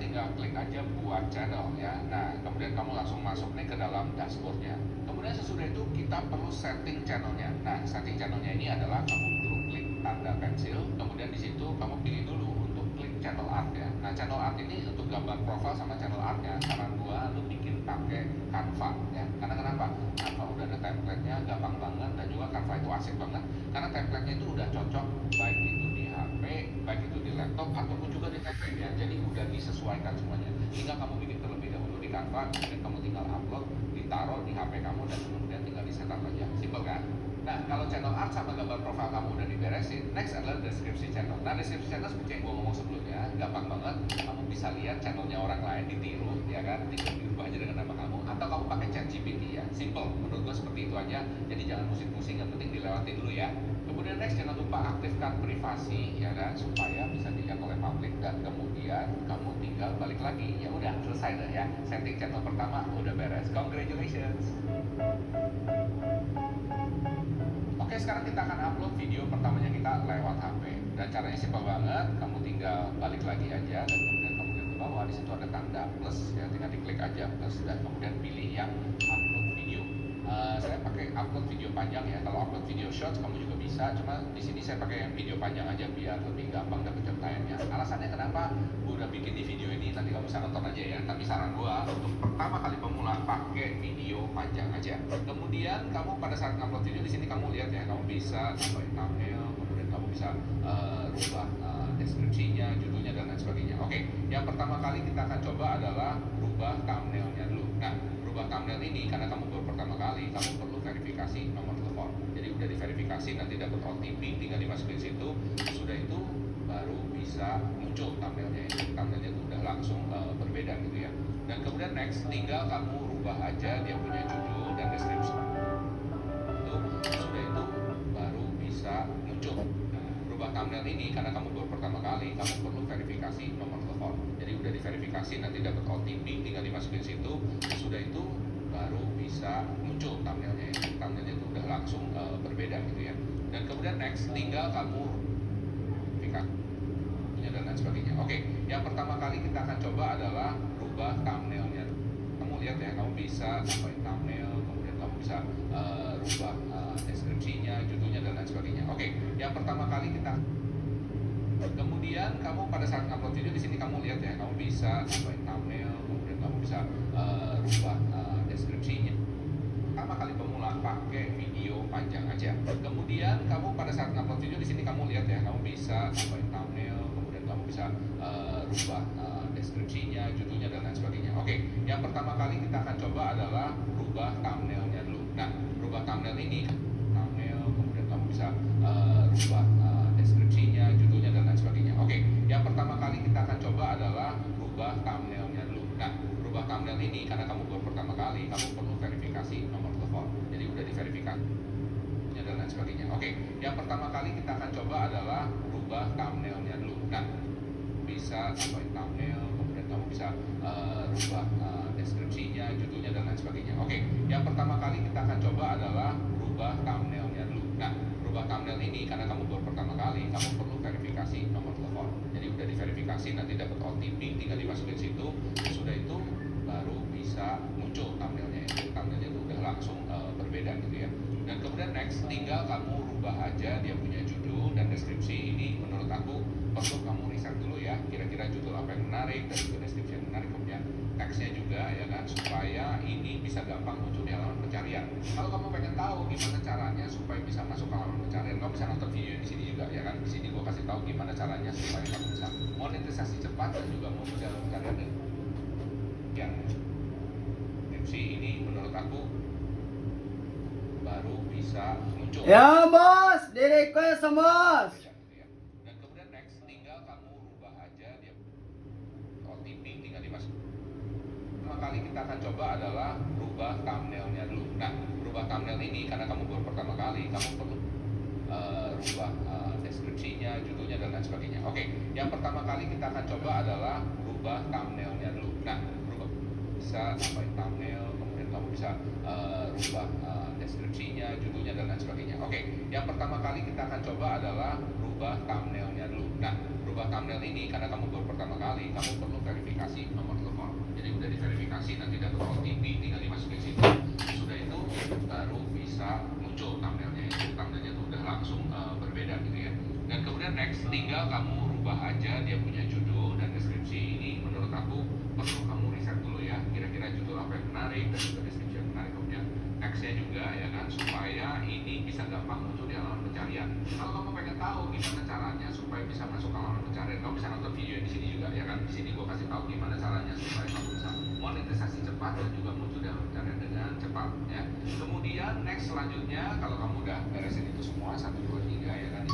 tinggal klik aja buat channel ya. Nah, kemudian kamu langsung masuk nih ke dalam dashboardnya. Kemudian sesudah itu kita perlu setting channelnya. Nah, setting channelnya ini adalah kamu perlu klik tanda pensil, kemudian di situ kamu pilih dulu untuk klik channel art ya. Nah, channel art ini untuk gambar profile sama channel artnya, saran gua lu bikin pakai Canva ya. Karena kenapa? Canva udah ada template-nya, gampang banget, dan juga Canva itu asik banget. Karena template-nya itu udah cocok baik itu di HP, baik itu di laptop ataupun juga di TV ya. Jadi udah disesuaikan semuanya. Tinggal kamu bikin terlebih dahulu di Canva, kemudian kamu tinggal upload, ditaruh di HP kamu, dan kemudian tinggal di setup aja. Simpel kan? Nah, kalau channel art sama gambar profile kamu udah diberesin, next adalah deskripsi channel. Nah, deskripsi channel seperti yang gue ngomong sebelumnya, gampang banget. Kamu bisa lihat channelnya orang lain, ditiru, ya kan? Tinggal dirubah aja dengan nama kamu, atau kamu pakai ChatGPT ya. Simple, menurut gue seperti itu aja. Jadi jangan pusing-pusing, yang penting dilewatin dulu ya. Kemudian next, jangan lupa aktifkan privasi, ya kan? Supaya bisa dilihat oleh publik, dan kemudian kamu tinggal balik lagi. Ya udah, selesai dah ya. Setting channel pertama udah beres. Congratulations. Oke, sekarang kita akan upload video pertamanya kita lewat HP. Dan caranya simpel banget, kamu tinggal balik lagi aja, dan kemudian kamu lihat ke bawah, di situ ada tanda plus ya, tinggal diklik aja plus, dan kemudian pilih yang upload video. Saya pakai upload video panjang ya. Kalau upload video short kamu juga bisa, cuma di sini saya pakai yang video panjang aja biar lebih gampang dapat pencapaiannya. Alasannya kenapa gue udah bikin di video ini, nanti kamu bisa nonton aja ya. Tapi saran gue untuk pertama kali pemula pakai video panjang aja. Kemudian kamu pada saat upload video di sini kamu lihat ya, kamu bisa tambahin thumbnail, kemudian kamu bisa rubah deskripsinya, judulnya, dan lain sebagainya. Oke, yang pertama kali kita akan coba adalah rubah thumbnailnya dulu. Nah, rubah thumbnail ini karena kamu baru pertama kali, kamu perlu verifikasi nomor telepon. Jadi udah diverifikasi, nanti dapat OTP, tinggal dimasukin situ. Sudah itu baru bisa muncul thumbnailnya. Thumbnailnya itu udah langsung berbeda gitu ya. Dan kemudian next, tinggal kamu rubah aja dia punya judul dan deskripsi. Sudah itu baru bisa muncul. Nah, rubah thumbnail ini karena kamu baru pertama kali, kamu perlu verifikasi nomor telepon. Jadi udah diverifikasi, nanti dapat OTP, tinggal dimasukin situ. Sudah itu baru bisa muncul thumbnailnya. Thumbnailnya itu udah langsung berbeda gitu ya. Dan kemudian next, tinggal kamu verifikasinya dan lain sebagainya. Oke, yang pertama kali kita akan coba adalah rubah thumbnailnya. Kamu lihat ya, kamu bisa tambahin thumbnail, kemudian kamu bisa rubah deskripsinya, judulnya, dan lain sebagainya. Oke, yang pertama kali kita, kemudian kamu pada saat upload video di sini kamu lihat ya, kamu bisa tambahin thumbnail, kemudian kamu bisa rubah deskripsinya. Pertama kali pemula pakai video panjang aja. Kemudian kamu pada saat upload video di sini kamu lihat ya, kamu bisa tambahin thumbnail, kemudian kamu bisa rubah deskripsinya, judulnya, dan lain sebagainya. Oke, yang pertama kali kita akan coba adalah rubah thumbnailnya dulu. Nah, rubah thumbnail ini, thumbnail, kemudian kamu bisa rubah deskripsinya, judulnya, dan lain sebagainya. Oke, yang pertama kali kita akan coba adalah rubah thumbnailnya dulu. Nah, rubah thumbnail ini karena kamu baru pertama kali, kamu perlu verifikasi nomor telepon. Jadi udah diverifikasi dan lain sebagainya. Oke, yang pertama kali kita akan coba adalah rubah thumbnailnya dulu. Nah, bisa tambahin thumbnail, kemudian kamu bisa rubah deskripsinya, judulnya, dan lain sebagainya. Oke, yang pertama kali kita akan coba adalah rubah thumbnailnya dulu. Nah, rubah thumbnail ini karena kamu baru pertama kali, kamu perlu verifikasi nomor telepon. Jadi udah diverifikasi, nanti dapat OTP, tinggal dimasukin situ. Sudah itu baru bisa muncul thumbnailnya. Thumbnailnya itu udah langsung berbeda gitu ya. Dan kemudian next, tinggal kamu rubah aja dia punya judul dan deskripsi. Ini menurut aku perlu kamu riset dulu ya, kira-kira judul apa yang menarik dan juga deskripsi yang menarik, kemudian teksnya juga ya kan, supaya ini bisa gampang muncul di halaman pencarian. Kalau kamu pengen tahu gimana caranya supaya bisa masuk ke halaman pencarian, kamu bisa nonton video di sini juga ya kan. Di sini gua kasih tahu gimana caranya supaya kamu bisa monetisasi cepat dan juga muncul di halaman pencarian. Dan yang deskripsi ini menurut aku baru bisa muncul. Ya bos, di request bos. Dan kemudian next, tinggal kamu rubah aja dia OTP, tinggal dimasukin. Pertama kali kita akan coba adalah rubah thumbnailnya dulu. Nah, rubah thumbnail ini karena kamu baru pertama kali, kamu perlu rubah deskripsinya, judulnya, dan lain sebagainya. Oke, yang pertama kali kita akan coba adalah rubah thumbnailnya dulu. Nah, rubah bisa tambahin thumbnail, kemudian kamu bisa rubah deskripsinya, judulnya dan lain sebagainya. Oke, yang pertama kali kita akan coba adalah rubah thumbnailnya dulu. Nah, rubah thumbnail ini karena kamu baru pertama kali, kamu perlu verifikasi nomor telepon. Jadi udah diverifikasi, nanti data OTP tinggal dimasukin situ. Sudah itu baru bisa muncul thumbnailnya. Thumbnailnya itu udah langsung berbeda gitu ya. Dan kemudian next, tinggal kamu rubah aja dia punya judul dan deskripsi. Ini menurut aku perlu kamu riset dulu ya, kira-kira judul apa yang menarik dan juga deskripsi yang menarik. Kemudian teksnya juga ya kan, supaya ini bisa gampang muncul di halaman pencarian. Kalau kamu pengen tahu gimana caranya supaya bisa masuk ke halaman pencarian, kamu bisa nonton video di sini juga ya kan. Di sini gua kasih tahu gimana caranya supaya kamu bisa monetisasi cepat dan juga muncul di halaman pencarian dengan cepat ya. Kemudian next selanjutnya, kalau kamu udah beresin itu semua 1, 2, 3 ya kan,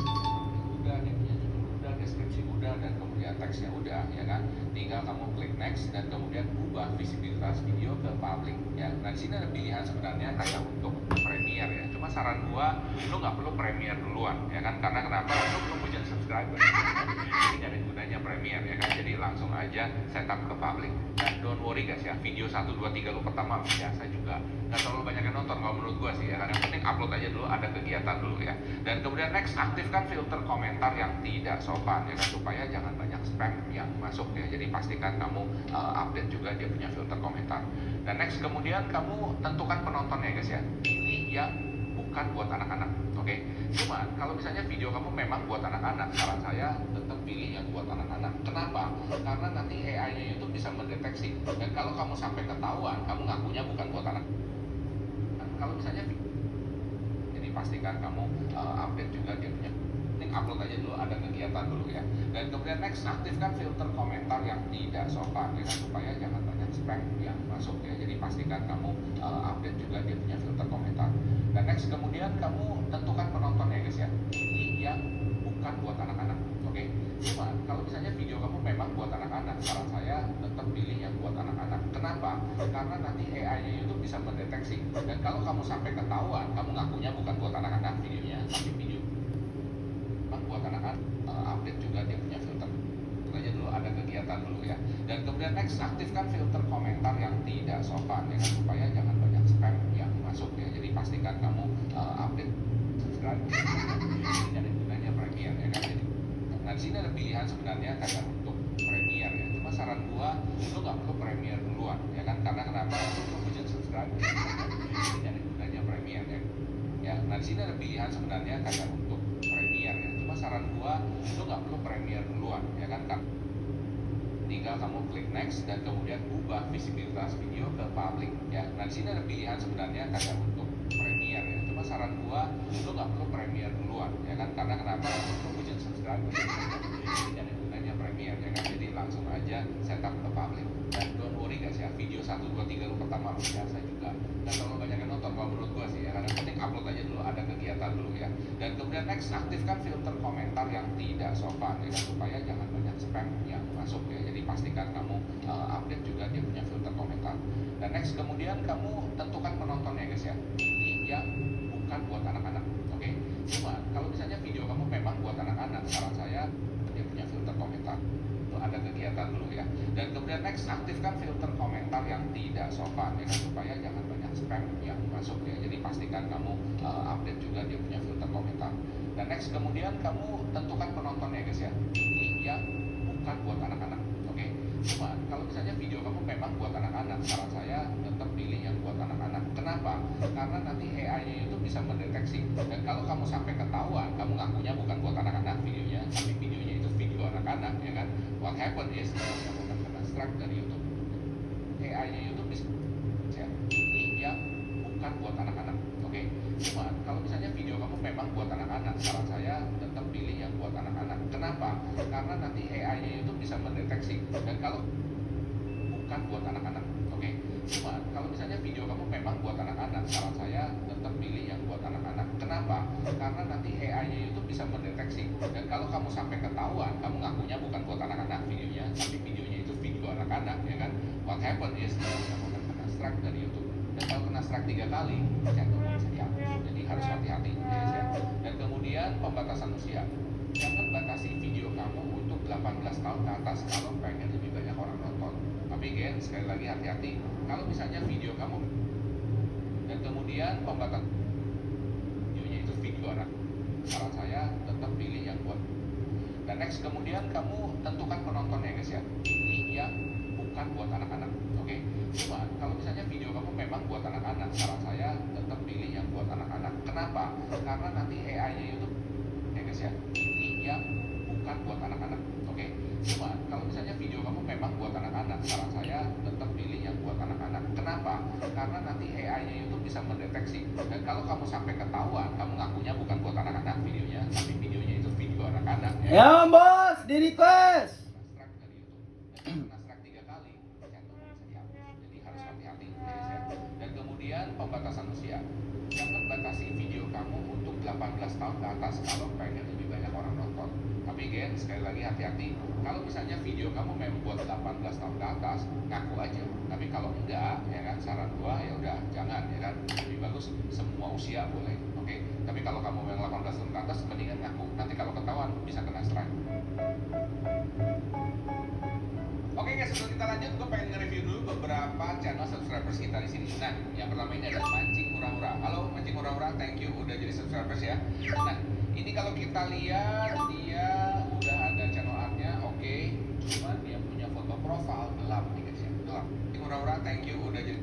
udah, dia punya judul udah, deskripsi udah, dan kemudian teksnya udah ya kan, tinggal kamu klik next dan kemudian ubah visibilitas video ke public ya. Nah, di sini ada pilihan sebenarnya kayak untuk Premiere ya. Cuma saran gua, lu nggak perlu Premiere duluan ya kan, karena kenapa? Lu belum punya subscriber. Jadi nggak ada gunanya Premiere ya kan. Jadi langsung aja setup ke public. Dan don't worry guys ya, video 1, 2, 3 lu pertama biasa juga. Nggak terlalu banyak yang nonton kalau menurut gua sih ya kan. Yang penting upload aja dulu, ada kegiatan dulu ya. Dan kemudian next, aktifkan filter komentar yang tidak sopan ya kan, supaya jangan banyak spam yang masuk ya. Jadi pastikan kamu update juga dia punya filter komentar. Dan next, kemudian kamu tentukan penontonnya guys ya. Ini yang bukan buat anak-anak, oke? Cuma kalau misalnya video kamu memang buat anak-anak, saran saya tetap pilih yang buat anak-anak. Kenapa? Karena nanti AI-nya itu bisa mendeteksi. Dan kalau kamu sampai ketahuan, kamu ngakunya bukan buat anak. Kalau misalnya, jadi pastikan kamu update juga dia punya. Upload aja dulu, ada kegiatan dulu ya. Dan kemudian next, aktifkan filter komentar yang tidak sopan ya, supaya jangan banyak spam yang masuk ya. Jadi pastikan kamu update juga dia punya filter komentar. Dan next, kemudian kamu tentukan penontonnya guys ya. Ini yang bukan buat anak-anak, oke? Cuma kalau misalnya video kamu memang buat anak-anak, saran saya tetap pilih yang buat anak-anak. Kenapa? Karena nanti AI-nya itu bisa mendeteksi. Dan kalau kamu sampai ketahuan, kamu ngakunya bukan buat anak-anak videonya, tapi video buat anak-anak, update juga dia punya filter. Itu aja dulu, ada kegiatan dulu ya. Dan kemudian next, aktifkan filter komentar yang tidak sopan ya kan, supaya jangan banyak spam yang masuk ya. Jadi pastikan kamu update, subscribe. Ini ada gunanya Premiere ya kan. Jadi, nah di sini ada pilihan sebenarnya kayak untuk Premiere ya. Cuma saran gua, lu nggak perlu Premiere duluan ya kan, karena kenapa? Lu belum punya subscribe. Ini ada gunanya Premiere ya. Ya, nah di sini ada pilihan sebenarnya kayak untuk Premiere ya. Cuma saran gua, lu nggak perlu Premiere duluan ya kan, tinggal kamu klik next dan kemudian ubah visibilitas video ke public ya. Nah di sini ada pilihan sebenarnya kayak untuk Premiere ya. Cuma saran gua, lu nggak perlu Premiere duluan ya kan, karena kenapa? Lu belum punya subscriber. Ini ada gunanya Premiere ya kan. Jadi langsung aja setup ke public. Dan don't worry guys ya, video 1, 2, 3 lu pertama biasa juga. Dan terlalu banyak yang nonton kalau menurut gua sih ya, karena penting upload aja dulu, ada kegiatan dulu ya. Dan kemudian next, aktifkan filter komentar yang tidak sopan ya kan, supaya jangan banyak spam yang masuk ya. Jadi pastikan kamu update juga dia punya filter komentar. Dan next, kemudian kamu tentukan penontonnya guys ya. Ini yang bukan buat anak-anak, oke? Cuma kalau misalnya video kamu memang buat anak-anak, saran saya dia punya filter komentar. Itu ada kegiatan dulu ya. Dan kemudian next, aktifkan filter komentar yang tidak sopan ya kan, supaya jangan banyak spam yang masuk ya. Jadi pastikan kamu update juga dia punya filter komentar. Dan next, kemudian kamu tentukan penontonnya guys ya. Ini yang bukan buat anak-anak, oke? Cuma kalau misalnya video kamu memang buat anak-anak, saran saya tetap pilih yang buat anak-anak. Kenapa? Karena nanti AI-nya itu bisa mendeteksi. Dan kalau kamu sampai ketahuan, kamu ngakunya bukan buat anak-anak videonya, tapi videonya itu video anak-anak ya kan. What happen is kamu akan kena strike dari YouTube. AI-nya YouTube bisa ya. Ini yang bukan buat anak-anak, oke? Cuma kalau misalnya video kamu memang buat anak-anak, saran saya tetap pilih yang buat anak-anak. Kenapa? Karena nanti AI-nya itu bisa mendeteksi. Dan kalau bukan buat anak-anak, oke? Cuma kalau misalnya video kamu memang buat anak-anak, saran saya tetap pilih yang buat anak-anak. Kenapa? Karena nanti AI-nya itu bisa mendeteksi. Dan kalau kamu sampai ketahuan, kamu ngakunya bukan buat anak-anak videonya, tapi videonya itu video anak-anak ya kan. What happen is kamu akan kena strike dari YouTube. Dan kalau kena strike 3 kali, channel bisa dihapus. Jadi harus hati-hati ya. Dan kemudian pembatasan usia. Jangan batasi video kamu untuk 18 tahun ke atas kalau pengen lebih banyak orang nonton. Tapi again, sekali lagi hati-hati. Kalau misalnya video kamu, dan kemudian pembatasan Next, kemudian kamu tentukan penontonnya guys ya. Ini yang bukan buat anak-anak, oke? Cuma kalau misalnya video kamu memang buat anak-anak, saran saya tetap pilih yang buat anak-anak. Kenapa? Karena nanti AI-nya YouTube, ya guys ya. Ini yang bukan buat anak-anak, oke? Cuma kalau misalnya video kamu memang buat anak-anak, saran saya tetap pilih yang buat anak-anak. Kenapa? Karena nanti AI-nya YouTube bisa mendeteksi. Dan kalau kamu sampai ketahuan, kamu ngakunya bukan buat anak-anak videonya, tapi videonya itu video anak-anak. Ya bos, di request. Strike dari YouTube. Dan kena strike 3 kali, channel bisa dihapus. Jadi harus hati-hati, ya guys ya. Dan kemudian pembatasan usia. Jangan batasi video kamu untuk 18 tahun ke atas kalau pengen lebih banyak orang nonton. Tapi again, sekali lagi hati-hati. Kalau misalnya video kamu memang buat 18 tahun ke atas, ngaku aja. Tapi kalau enggak, ya kan, saran gua ya udah jangan, ya kan. Lebih bagus semua usia boleh, oke? Tapi kalau kamu memang 18 tahun ke atas, mendingan ngaku. Nanti kalau ketahuan bisa kena strike. Oke guys, sebelum kita lanjut, gue pengen nge-review dulu beberapa channel subscribers kita di sini. Nah, yang pertama ini adalah Mancing Hura-Hura. Halo Mancing Hura-Hura, thank you udah jadi subscribers ya. Nah, ini kalau kita lihat dia udah ada channel art-nya, oke. Cuman dia punya foto profile gelap nih guys ya, gelap. Mancing Hura-Hura, thank you udah jadi.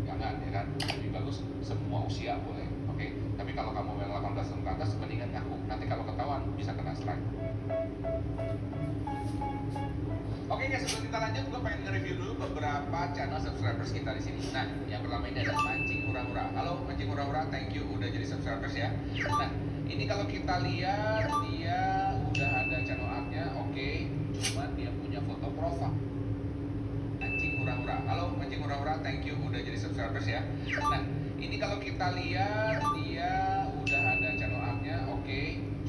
Jangan ya kan, lebih bagus semua usia boleh, oke. Tapi kalau kamu memang 18 tahun ke atas, mendingan ngaku. Nanti kalau ketahuan bisa kena strike. Oke guys, sebelum kita lanjut, gue pengen nge-review dulu beberapa channel subscribers kita di sini. Nah, yang pertama ini adalah Mancing Hura-Hura. Halo Mancing Hura-Hura, thank you udah jadi subscribers ya. Nah, ini kalau kita lihat dia udah ada channel art-nya, oke. Cuman dia punya foto profile. Mancing Hura-Hura. Halo Mancing Hura-Hura, thank you udah jadi subscribers ya. Nah, ini kalau kita lihat dia udah ada channel art-nya, oke.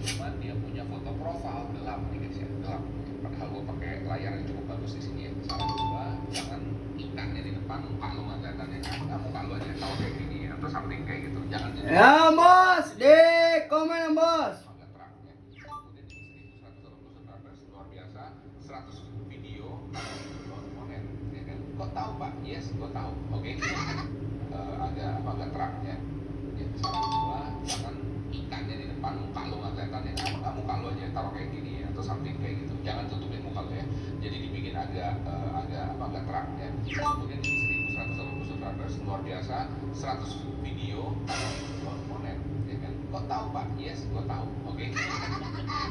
Cuman dia punya foto profile gelap nih guys ya, gelap. Padahal gue pakai layar yang cukup bagus di sini ya. Saran gue jangan ikannya di depan, muka lu nggak kelihatan ya. Nggak, muka lu aja tahu kayak gini ya, atau something kayak gitu. Jangan Ya bos, di komen bos. agak terang ya. Kemudian di sini 180 subscribers luar biasa, 100 video monet. Ya kan? Kok tahu pak? Yes, gue tahu. Oke. Agak terang ya. Ya, saran gue jangan ikannya di depan, muka lu nggak kelihatan ya. Nggak, muka lu aja taruh kayak gini ya, atau something kayak gitu. Jangan tutupin muka lu ya. Jadi dibikin agak terang ya. Kemudian di 1180 subscribers luar biasa, 100 video monet. Ya kan? Kok tahu pak? Yes, gue tahu. Oke.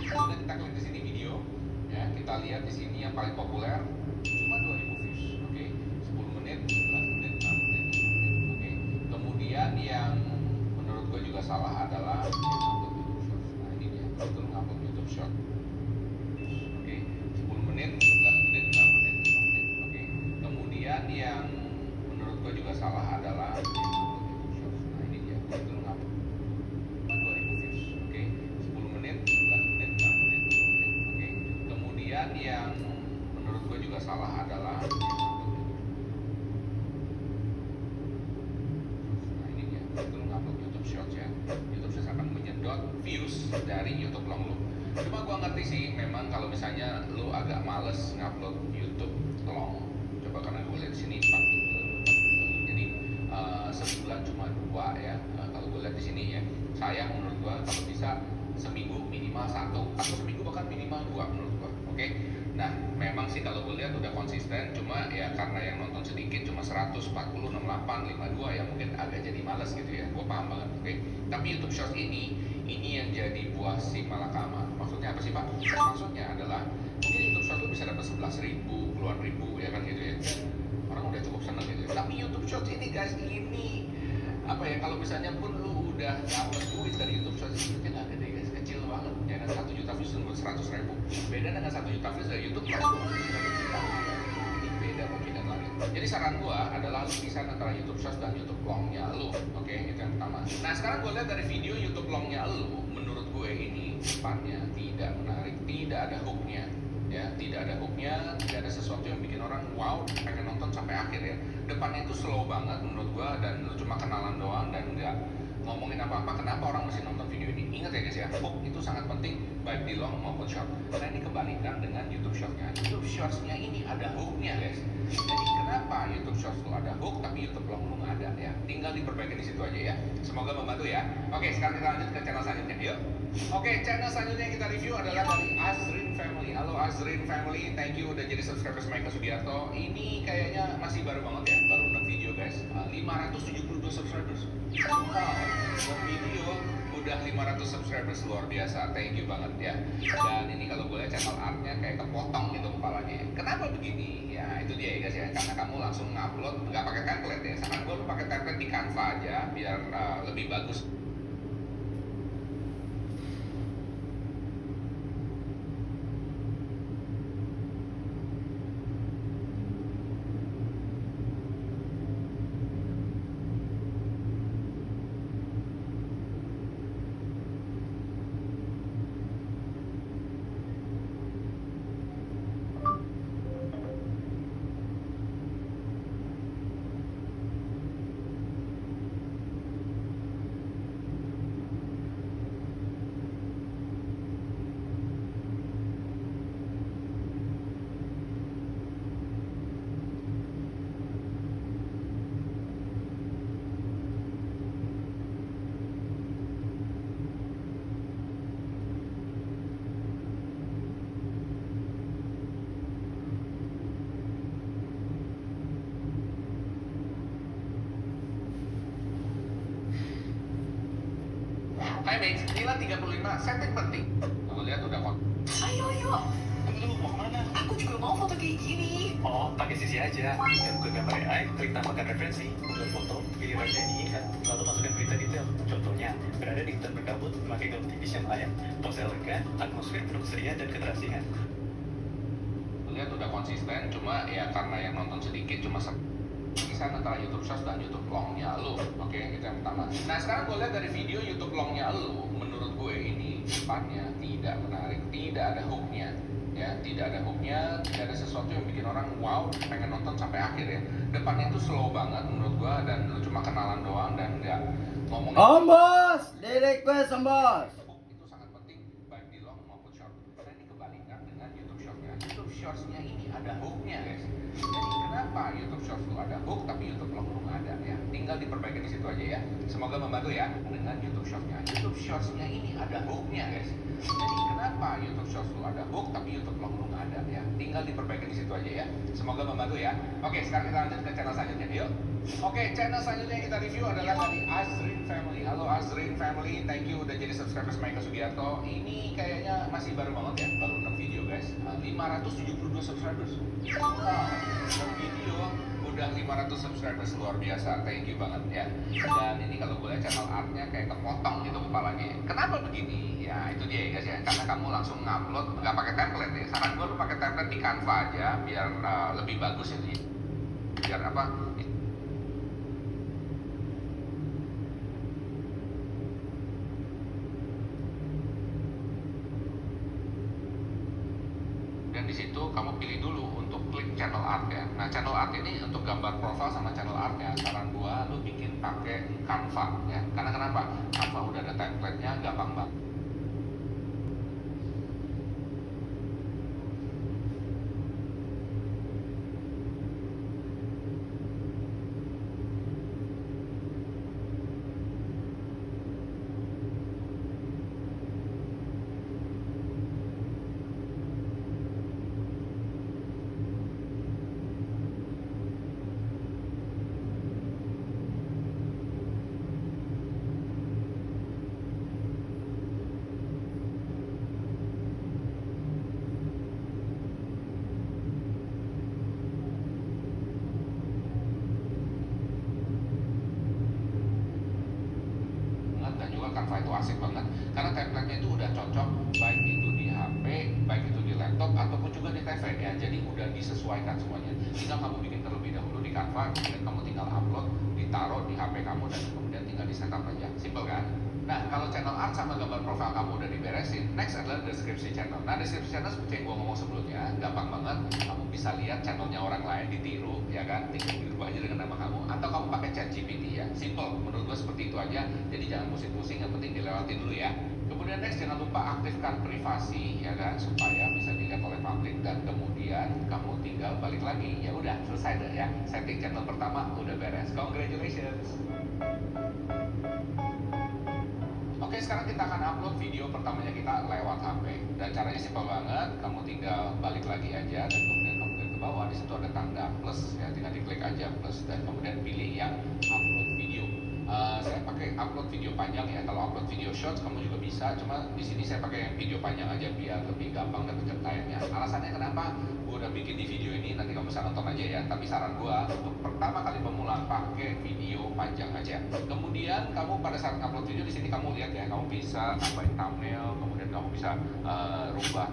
Kemudian kita klik di sini video. Ya, kita lihat di sini yang paling populer cuma 2000 views. Oke. 10 menit, 11 menit, 6 menit, 10 menit. Oke. Kemudian yang menurut gue juga salah adalah upload YouTube Short. Nah ini dia, itu ngupload YouTube Short. Oke, 10 menit, 11 menit, 6 menit, 5 menit. Oke. Kemudian yang menurut gue juga salah adalah upload YouTube Short. Nah ini dia, itu ngupload 2000 views. Oke, 10 menit, 11 menit, 6 menit, 5 menit. Oke. Kemudian yang menurut gue juga salah adalah Shorts ya. YouTube Shorts akan menyedot views dari YouTube Long lu. Cuma gua ngerti sih, memang kalau misalnya lu agak males ngupload YouTube Long, coba karena gue lihat di sini 4 minggu. Jadi sebulan cuma 2 ya. Kalau gue lihat di sini ya, sayang menurut gua kalau bisa seminggu minimal 1 atau seminggu bahkan minimal 2 menurut gua. Oke. Nah, memang sih kalau gue lihat udah konsisten, cuma ya karena yang nonton sedikit cuma 140, 68, 52 ya mungkin agak jadi malas gitu ya. Gue paham banget, oke. Tapi YouTube Shorts ini yang jadi buah si malakama. Maksudnya apa sih pak? Maksudnya adalah mungkin YouTube Shorts lu bisa dapat 11.000, puluhan ribu ya kan gitu ya. Orang udah cukup seneng gitu ya. Tapi YouTube Shorts ini guys, ini apa ya, kalau misalnya pun lu udah dapat duit dari YouTube Shorts ini nggak gede guys, kecil banget ya kan. 1 juta views buat 100.000. Beda dengan 1 juta views dari YouTube Long. Ini beda mungkin dan lain. Jadi saran gua adalah lu bisa antara YouTube Shorts dan YouTube Long-nya lu. Oke, itu yang pertama. Nah, sekarang gua lihat dari video YouTube Long-nya lu, menurut gue ini depannya tidak menarik, tidak ada hook-nya. Ya, tidak ada hook-nya, tidak ada sesuatu yang bikin orang wow, pengen nonton sampai akhir ya. Depannya itu slow banget menurut gua, dan lu cuma kenalan doang dan nggak ngomongin apa apa, kenapa orang mesti nonton video ini. Ingat ya guys ya, hook itu sangat penting baik di long maupun short. Nah ini kebalikan dengan YouTube Shorts-nya. YouTube Shorts-nya ini ada hook-nya guys. Jadi kenapa YouTube Shorts itu ada hook tapi YouTube long lu nggak ada ya? Tinggal diperbaiki di situ aja ya. Semoga membantu ya. Oke, sekarang kita lanjut ke channel selanjutnya. Yuk. Oke, channel selanjutnya yang kita review adalah dari Azrin Family. Halo Azrin Family, thank you udah jadi subscribers Michael Sugiarto. Ini kayaknya masih baru banget ya, baru 6 video guys. 572 subscribers. Wow, 6 video udah 500 subscribers, luar biasa. Thank you banget ya. Dan ini kalau gue lihat channel artnya kayak kepotong gitu kepalanya. Kenapa begini? Ya itu dia ya guys ya. Karena kamu langsung ngupload nggak pakai template ya. Saran gue lu pakai template di Canva aja biar lebih bagus. Hai mates, inilah 35 setting penting. Kamu lihat udah kok. Ayo, ayo. Lu mau kemana? Aku juga mau foto kayak gini. Oh, pakai sisi aja. Dan buka gambar AI, klik tambahkan referensi, upload foto, pilih raja yang diinginkan, lalu masukkan berita detail. Contohnya, berada di hutan berkabut, memakai gaun tipis yang layak, pose elegan, atmosfer penuh ceria dan keterasihan. Lihat udah konsisten, cuma ya karena yang nonton sedikit cuma perpisahan antara YouTube Shorts dan YouTube Long-nya lu. Oke, itu yang pertama. Nah, sekarang gue lihat dari video YouTube Long-nya lu, menurut gue ini depannya tidak menarik, tidak ada hook-nya. Ya, tidak ada hook-nya, tidak ada sesuatu yang bikin orang wow, pengen nonton sampai akhir ya. Depannya itu slow banget menurut gue, dan lu cuma kenalan doang dan nggak ngomongin. Bos, di request bos. Itu sangat penting baik di long maupun short. Karena ini kebalikan dengan YouTube Shorts-nya. YouTube Shorts-nya ini ada hook-nya guys. Jadi kenapa YouTube Shorts lu ada hook tapi YouTube long lu nggak ada ya? Tinggal diperbaiki di situ aja ya. Semoga membantu ya dengan YouTube Shorts-nya. YouTube Shorts-nya ini ada hook-nya guys. Jadi kenapa YouTube Shorts lu ada hook tapi YouTube long lu nggak ada ya? Tinggal diperbaiki di situ aja ya. Semoga membantu ya. Oke, sekarang kita lanjut ke channel selanjutnya. Yuk. Oke, channel selanjutnya yang kita review adalah dari Azrin Family. Halo Azrin Family, thank you udah jadi subscribers Michael Sugiarto. Ini kayaknya masih baru banget ya, baru 6 video guys. 572 subscribers. Wow, 6 video udah 500 subscribers, luar biasa. Thank you banget ya. Dan ini kalau gue lihat channel artnya kayak kepotong gitu kepalanya. Kenapa begini? Ya itu dia ya guys ya. Karena kamu langsung ngupload nggak pakai template ya. Saran gue lu pakai template di Canva aja biar lebih bagus ya. Biar apa? Dan di situ kamu pilih dulu untuk klik channel art ya. Nah channel art ini untuk gambar profile sama channel artnya. Saran gua lu bikin pakai Canva ya. Karena kenapa? Canva udah ada template-nya, gampang banget. Dan juga Canva itu asik banget karena template-nya itu udah cocok baik itu di HP, baik itu di laptop ataupun juga di TV ya. Jadi udah disesuaikan semuanya. Tinggal kamu bikin terlebih dahulu di Canva, kemudian kamu tinggal upload, ditaruh di HP kamu dan kemudian tinggal di setup aja. Simple kan? Nah, kalau channel art sama gambar profil kamu udah diberesin, next adalah deskripsi channel. Nah, deskripsi channel seperti yang gue ngomong sebelumnya, gampang banget. Kamu bisa lihat channelnya orang lain, ditiru, ya kan? Tinggal dirubah aja dengan nama kamu. Atau kamu pakai ChatGPT ya. Simple, menurut gue seperti itu aja. Jadi jangan pusing-pusing, yang penting dilewatin dulu ya. Kemudian next, jangan lupa aktifkan privasi, ya kan? Supaya bisa dilihat oleh publik. Dan kemudian kamu tinggal balik lagi. Ya udah, selesai deh ya. Setting channel pertama udah beres. Congratulations! Oke, sekarang kita akan upload video pertamanya kita lewat HP. Dan caranya simpel banget, kamu tinggal balik lagi aja dan kemudian kamu klik ke bawah. Di situ ada tanda plus, ya tinggal diklik aja plus dan kemudian pilih yang upload video. Saya pakai upload video panjang ya. Kalau upload video short kamu juga bisa, cuma di sini saya pakai yang video panjang aja biar lebih gampang dan pencapaiannya. Alasannya kenapa? Gue udah bikin di video ini, nanti kamu bisa nonton aja ya. Tapi saran gue untuk pertama kali pemula pakai video panjang aja. Kemudian kamu pada saat upload video di sini kamu lihat ya, kamu bisa nambahin thumbnail, kemudian kamu bisa rubah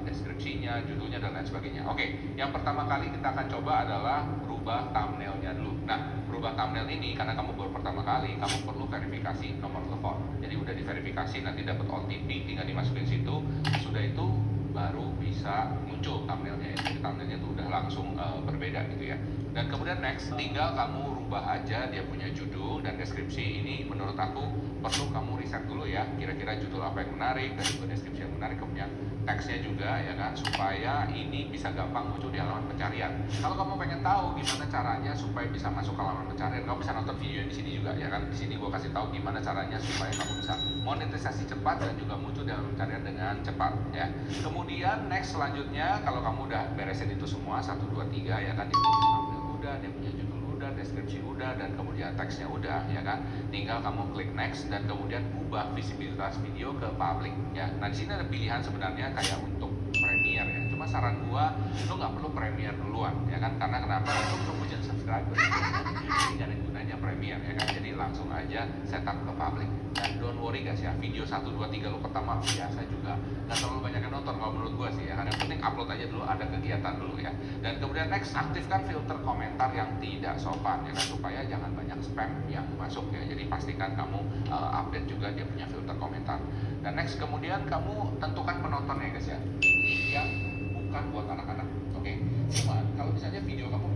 deskripsinya, judulnya dan lain sebagainya. Oke, yang pertama kali kita akan coba adalah rubah thumbnailnya dulu. Nah, rubah thumbnail ini karena kamu baru pertama kali, kamu perlu verifikasi nomor telepon. Jadi udah diverifikasi, nanti dapat OTP, tinggal dimasukin situ. Sudah itu baru bisa muncul thumbnailnya ya. Jadi thumbnailnya itu udah langsung berbeda gitu ya. Dan kemudian next, tinggal kamu rubah aja dia punya judul dan deskripsi. Ini menurut aku perlu kamu riset dulu ya, kira-kira judul apa yang menarik dan juga deskripsi yang menarik, kemudian teksnya juga ya kan, supaya ini bisa gampang muncul di halaman pencarian. Kalau kamu pengen tahu gimana caranya supaya bisa masuk ke halaman pencarian, kamu bisa nonton video di sini juga ya kan. Di sini gua kasih tahu gimana caranya supaya kamu bisa monetisasi cepat dan juga muncul di halaman pencarian dengan cepat ya. Kemudian next selanjutnya, kalau kamu udah beresin itu semua 1 2 3 ya kan, dia punya thumbnail udah, dia punya judul udah, deskripsi udah, dan kemudian teksnya udah ya kan. Tinggal kamu klik next dan kemudian ubah visibilitas video ke public ya. Nah, di sini ada pilihan sebenarnya kayak untuk Premiere ya. Cuma saran gua, lu nggak perlu Premiere duluan ya kan. Karena kenapa? Itu belum punya subscriber. Jadi gak ada gunanya Premiere ya kan. Jadi langsung aja setup ke public. Dan don't worry guys ya, video 1 2 3 lu pertama biasa juga. Nggak terlalu banyak yang nonton kalau menurut gua sih ya. Yang penting upload aja dulu, ada kegiatan dulu ya. Dan kemudian next, aktifkan filter komentar yang tidak sopan ya kan, supaya jangan banyak spam yang masuk ya. Jadi pastikan kamu update juga dia punya filter komentar. Dan next, kemudian kamu tentukan penontonnya guys ya. Ini yang bukan buat anak-anak, oke? Cuman kalau misalnya video kamu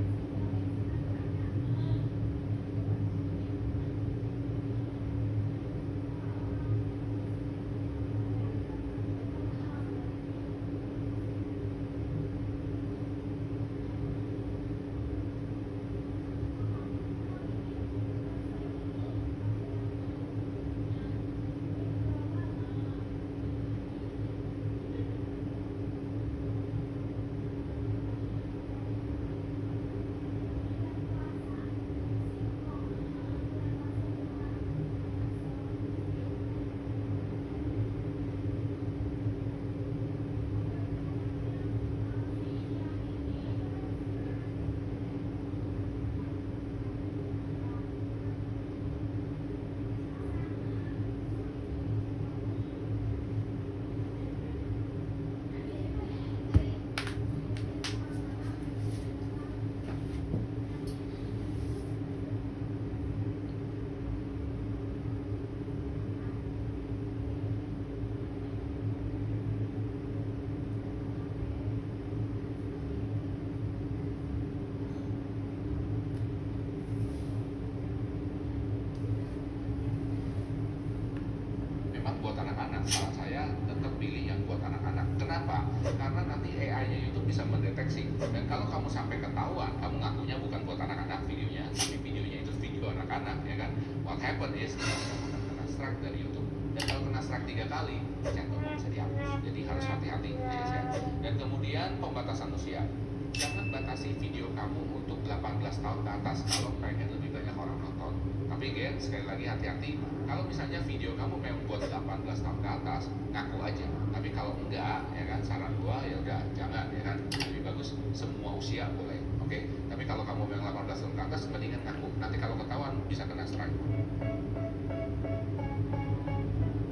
saran saya tetap pilih yang buat anak-anak. Kenapa? Karena nanti AI-nya YouTube bisa mendeteksi. Dan kalau kamu sampai ketahuan, kamu ngakunya bukan buat anak-anak videonya, tapi videonya itu video anak-anak, ya kan? What happen is kamu akan kena strike dari YouTube. Dan kalau kena strike 3 kali, channelnya bisa dihapus. Jadi harus hati-hati, ya. Dan kemudian pembatasan usia. Jangan batasi video kamu untuk 18 tahun ke atas kalau pengen lebih banyak orang nonton. Tapi again, sekali lagi hati-hati. Kalau misalnya video kamu memang buat 18 tahun ke atas, ngaku aja. Tapi kalau enggak, ya kan, saran gua ya udah jangan, ya kan. Lebih bagus semua usia boleh, oke? Tapi kalau kamu memang 18 tahun ke atas, mendingan ngaku. Nanti kalau ketahuan bisa kena strike.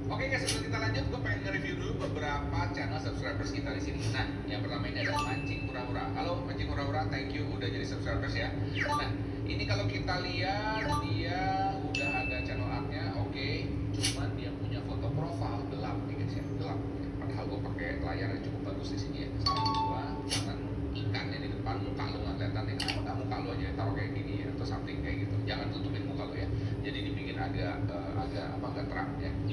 Oke guys, sebelum kita lanjut, gue pengen nge-review dulu beberapa channel subscribers kita di sini. Nah, yang pertama ini adalah Mancing Hura-Hura. Halo Mancing Hura-Hura, thank you udah jadi subscribers ya. Nah, ini kalau kita lihat dia udah ada channel art-nya, oke. Cuman dia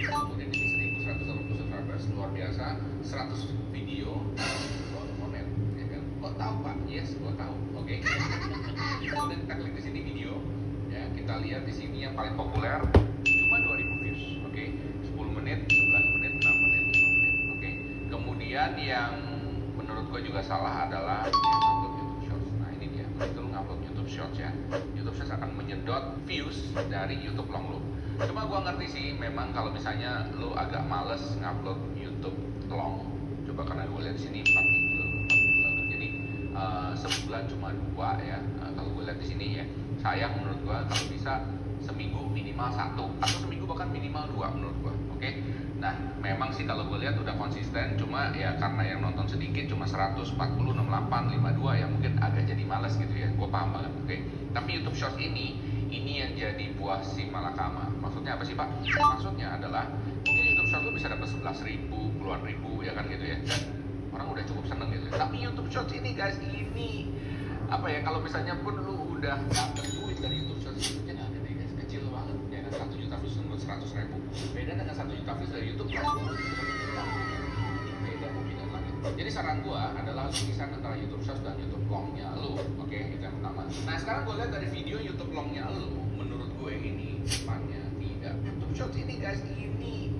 kemudian ini 1180 subscribers, luar biasa, 100 video, lo monet, ya kan? Lo tahu Pak? Yes, lo tahu. Oke. Kemudian kita klik di sini video, ya kita lihat di sini yang paling populer cuma 2000 views, oke? 10 menit, 11 menit, 6 menit, 5 menit, oke? Kemudian yang menurut gue juga salah adalah yang upload YouTube Shorts. Nah ini dia, begitu lu ngupload YouTube Shorts ya, YouTube Shorts akan menyedot views dari YouTube Long lu. Cuma gue ngerti sih, memang kalau misalnya lu agak males ngupload YouTube Long, coba karena gue lihat di sini 4 minggu lalu, jadi sebulan cuma 2 ya. Kalau gue lihat di sini ya, sayang menurut gue kalau bisa seminggu minimal 1 atau seminggu bahkan minimal 2 menurut gue, oke? Nah, memang sih kalau gue lihat udah konsisten, cuma ya karena yang nonton sedikit cuma 140, 68, 52 ya mungkin agak jadi malas gitu ya, gue paham banget, oke? Tapi YouTube Shorts ini yang jadi buah si malakama. Maksudnya apa sih Pak? Maksudnya adalah mungkin YouTube Shorts lu bisa dapat 11.000, puluhan ribu ya kan gitu ya, dan orang udah cukup seneng gitu ya. Tapi YouTube Shorts ini guys, ini apa ya, kalau misalnya pun lu udah dapet duit dari YouTube Shorts itu nggak gede guys, kecil banget ya kan, 1 juta views menurut 100.000 beda dengan 1 juta views dari YouTube beda beda lagi. Jadi saran gua adalah lu pisah antara YouTube Shorts dan YouTube Longnya lu, oke? Itu yang pertama. Nah sekarang gua lihat dari video YouTube Longnya lu, menurut gue ini depannya tidak, YouTube Shorts ini guys, ini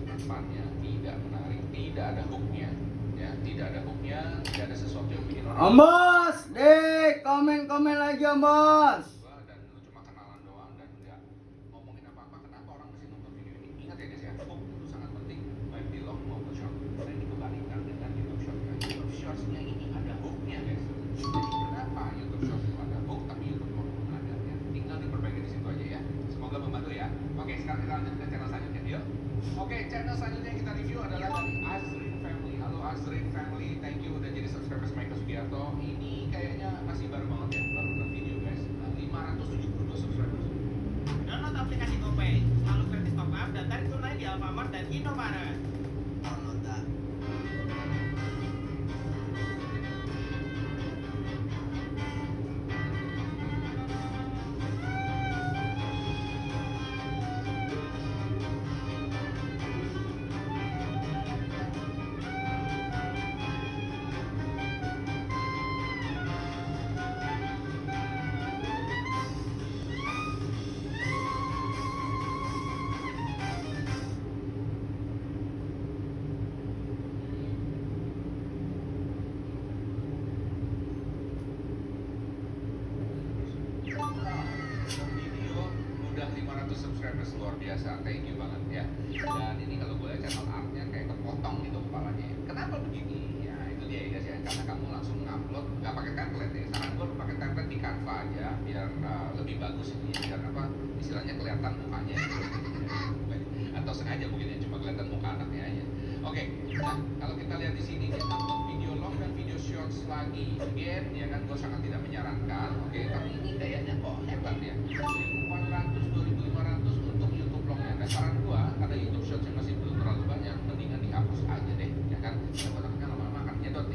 depannya tidak menarik, tidak ada hooknya ya, tidak ada hooknya, tidak ada sesuatu yang bikin orang Ombos, dek, komen lagi Ombos. dan lu cuma kenalan doang dan nggak ngomongin apa-apa. Kenapa orang mesti nonton video ini? Ingat ya guys ya, hook itu sangat penting baik di long maupun short. Nah ini kebalikan dengan YouTube Short kan. YouTube Shorts-nya ini ada hooknya guys. Jadi kenapa YouTube Shorts itu ada hook tapi YouTube Long belum ada ya? Tinggal diperbaiki di situ aja ya. Semoga membantu ya. Oke, sekarang kita lanjut ke channel selanjutnya, yuk. Oke, channel selanjutnya yang kita review adalah dari Azrin Family. Halo Azrin Family, thank you udah jadi subscribers Michael Sugiarto. Ini kayaknya masih baru banget ya, baru buat video guys. 572 subscribers. Download aplikasi GoPay, selalu gratis top up dan tarik tunai di Alfamart dan Indomaret. Download dah. Video udah 500 subscribers, luar biasa, thank you banget ya. Dan ini kalau gue lihat channel artnya kayak kepotong gitu kepalanya. Kenapa begini? Ya itu dia ya guys ya, karena kamu langsung ngupload nggak pakai template ya. Saran gue pakai template di Canva aja biar lebih bagus ini, biar apa istilahnya kelihatan mukanya atau sengaja mungkin ya, cuma kelihatan muka anaknya aja. Oke, nah kalau kita lihat di sini dia upload video long dan video shorts lagi. Again ya kan, gue sangat tidak menyarankan. Oke, tapi ini kayaknya kok hebat ya. 1.400, 2.500 untuk YouTube longnya. Nah saran gue, karena YouTube shortsnya masih belum terlalu banyak, mendingan dihapus aja deh, ya kan? Yang takutnya lama-lama akan nyedot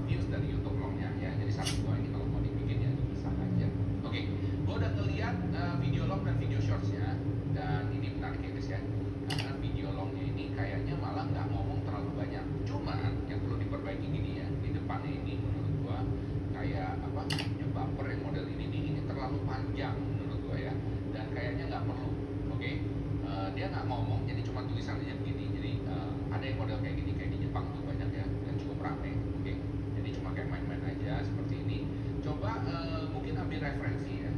views dari YouTube longnya ya. Jadi saran gue ini kalau mau dibikin ya bisa aja. Oke, gue udah ngeliat video long dan video shortsnya, dan ini menarik ya guys ya. Karena video longnya ini kayaknya malah nggak ngomong terlalu banyak. Cuman yang perlu diperbaiki gini ya, di depannya ini menurut gua kayak apa, bumper yang model ini terlalu panjang menurut gua ya, dan kayaknya nggak perlu. Oke, dia nggak ngomong, jadi cuma tulisannya begini. Jadi ada yang model kayak gini, kayak di Jepang tuh banyak ya, dan cukup rame. Oke, jadi cuma kayak main-main aja seperti ini. Coba mungkin ambil referensi ya.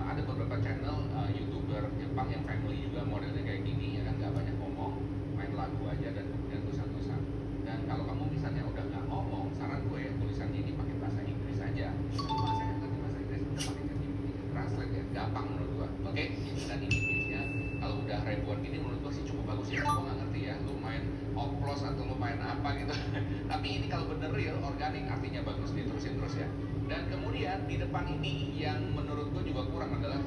Ada beberapa channel YouTuber Jepang yang family juga modelnya kayak gini ya kan, nggak banyak ngomong, main lagu aja dan kemudian tulisan-tulisan. Dan kalau kamu misalnya udah nggak ngomong, saran gue ya tulisannya ini pakai bahasa Inggris aja. Kalau saya nggak ngerti bahasa Inggris, udah pakai ChatGPT translate ya, gampang menurut gue. Oke, dan ini biasanya kalau udah ribuan gini menurut gue sih cukup bagus ya. Gue nggak ngerti ya, lu main oplos atau lu main apa gitu. Tapi ini kalau bener real, organik, artinya bagus, diterusin terus ya. Dan kemudian di depan ini yang menurut gue juga kurang adalah,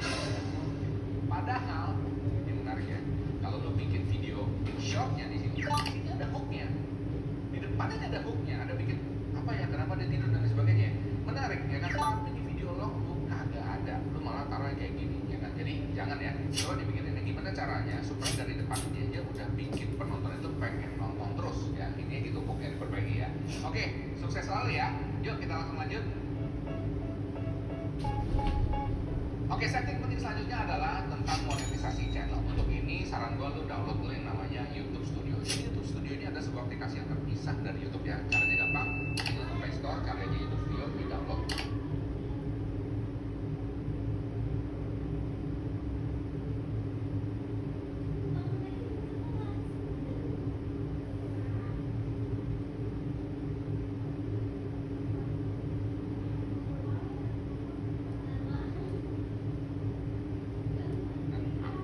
padahal ini menarik ya, kalau lo bikin video shortnya di sini ada hooknya, di depannya ada hooknya, ada bikin apa ya, kenapa dia tidur dan sebagainya, menarik ya kan. Tapi di video lo kagak ada, lo malah taruhnya kayak gini ya kan. Jadi jangan ya, coba dibikin ini gimana caranya supaya dari depan dia aja Sukses selalu ya. Yuk kita langsung lanjut. Oke, setting penting selanjutnya adalah tentang monetisasi channel. Untuk ini saran gue lu download dulu yang namanya YouTube Studio. Jadi YouTube Studio ini ada sebuah aplikasi yang terpisah dari YouTube ya. Caranya gampang. Tinggal ke Play Store, cari aja YouTube Studio, di download.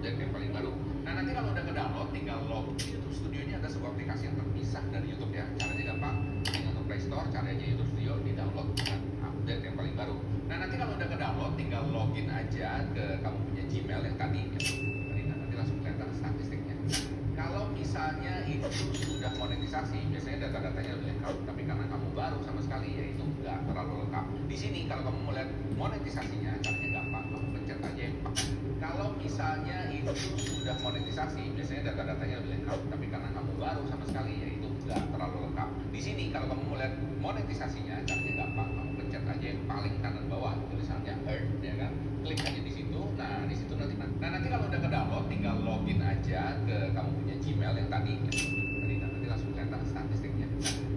Update yang paling baru. Nah nanti kalau udah ke-download tinggal login. YouTube Studio ini ada sebuah aplikasi yang terpisah dari YouTube ya. Caranya gampang. Tinggal ke Play Store, cari aja YouTube Studio, di download. Update yang paling baru. Nah nanti kalau udah ke-download tinggal login aja ke kamu punya Gmail yang tadi. Nanti langsung kelihatan statistiknya. Kalau misalnya itu sudah monetisasi, biasanya data-datanya lebih lengkap. Tapi karena kamu baru sama sekali, ya itu nggak terlalu lengkap. Di sini kalau kamu mau lihat monetisasinya, caranya gampang. Kamu pencet aja yang kalau misalnya itu sudah monetisasi, biasanya data-datanya lebih lengkap. Tapi karena kamu baru sama sekali, ya itu nggak terlalu lengkap. Di sini kalau kamu mau lihat monetisasinya, caranya gampang. Kamu pencet aja yang paling kanan bawah tulisannya earn, ya kan? Klik aja di situ. Nah di situ nanti. Nah nanti kalau udah ke-download, tinggal login aja ke kamu punya Gmail yang tadi. Nanti langsung kelihatan statistiknya.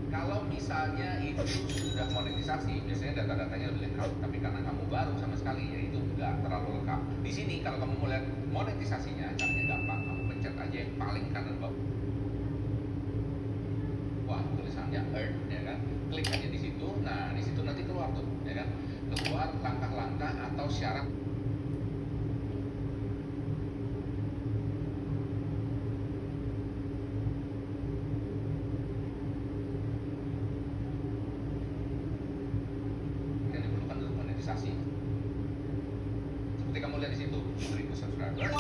Kalau misalnya itu sudah monetisasi, biasanya data-datanya lebih lengkap. Tapi karena kamu baru sama sekali, ya itu nggak terlalu lengkap. Di sini kalau kamu mau lihat monetisasinya, caranya gampang. Kamu pencet aja yang paling kanan bawah. Wah, tulisannya earn, ya kan? Klik aja di situ. Nah, di situ nanti keluar tuh, ya kan? Keluar langkah-langkah atau syarat. Yang diperlukan untuk monetisasi. Seperti kamu lihat di situ, 1000 subscribers,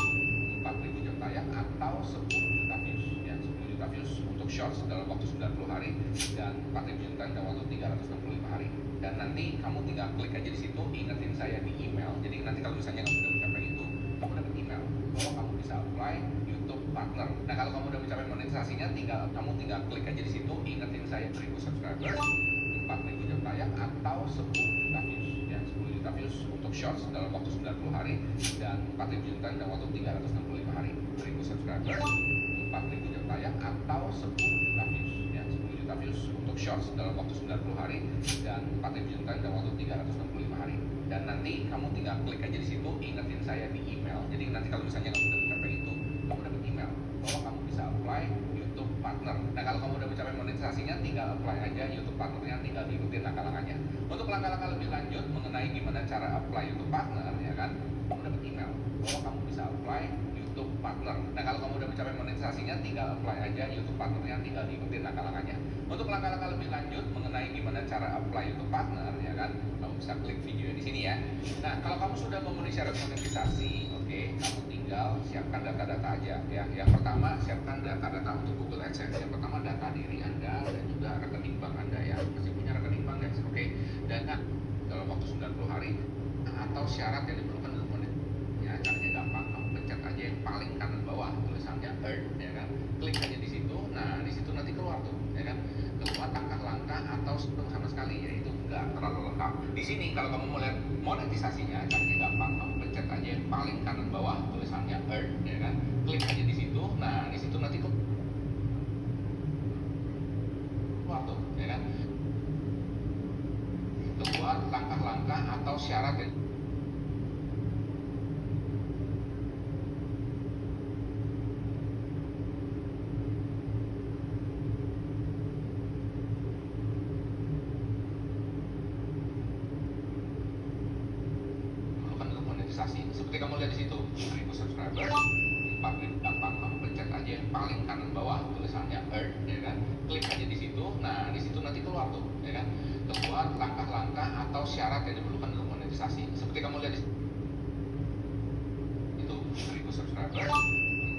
4000 jam tayang atau 10 juta views. Ya, 10 juta views untuk shorts dalam waktu 90 hari dan 4000 jam tayang dalam waktu 365 hari. Dan nanti kamu tinggal klik aja di situ, ingetin saya di email. Jadi nanti kalau misalnya kamu udah mencapai itu, kamu dapat email bahwa kamu bisa apply YouTube Partner. Nah kalau kamu udah mencapai monetisasinya, kamu tinggal klik aja di situ, ingetin saya 1000 subscribers, 4000 jam tayang atau 10 juta views. Ya, 10 juta views untuk shorts dalam waktu 90 hari dan 4000 jam tayang dalam waktu 365 hari. 1000 subscribers, 4000 jam tayang atau 10 juta views. Ya, 10 juta views untuk shorts dalam waktu 90 hari dan 4000 jam tayang dalam waktu 365 hari. Dan nanti kamu tinggal klik aja di situ, ingetin saya di email. Jadi nanti kalau misalnya kamu udah mencapai itu, kamu dapat email bahwa kamu bisa apply YouTube Partner. Nah kalau kamu udah mencapai monetisasinya, tinggal apply aja YouTube Partnernya, tinggal diikutin langkah-langkahnya. Untuk langkah-langkah lebih lanjut mengenai gimana cara apply YouTube Partner, ya kan, kamu dapat email bahwa kamu bisa apply YouTube Partner. Nah kalau kamu udah mencapai monetisasinya, tinggal apply aja YouTube Partnernya, tinggal diikutin langkah-langkahnya. Untuk langkah-langkah lebih lanjut mengenai gimana cara apply YouTube Partner, ya kan, kamu bisa klik video di sini ya. Nah kalau kamu sudah memenuhi syarat monetisasi, oke, kamu tinggal siapkan data-data aja ya. Yang pertama, siapkan data-data untuk Google AdSense. Yang pertama, data diri Anda dan juga rekening bank Anda ya. Masih punya rekening bank guys, oke. Dan dalam waktu 90 hari atau syarat yang diperlukan untuk monetisasi. Ya, caranya gampang, kamu pencet aja yang paling kanan bawah tulisannya earn, ya kan. Klik aja di situ. Nah, di situ nanti keluar tuh, ya kan. Keluar langkah-langkah atau sama sekali, yaitu nggak terlalu lengkap. Di sini kalau kamu mau lihat monetisasinya, caranya gampang, kamu pencet aja yang paling kanan bawah tulisannya earn, ya kan. Klik aja di situ. Nah, di situ nanti keluar tuh, ya kan. Keluar langkah-langkah atau syarat yang seperti kamu lihat di situ, 1000 subscribers, 4000 gampang, kamu pencet aja yang paling kanan bawah tulisannya earn, ya kan. Klik aja di situ. Nah, di situ nanti keluar tuh, ya kan. Keluar langkah-langkah atau syarat yang diperlukan untuk monetisasi. Seperti kamu lihat di situ, 1000 subscribers,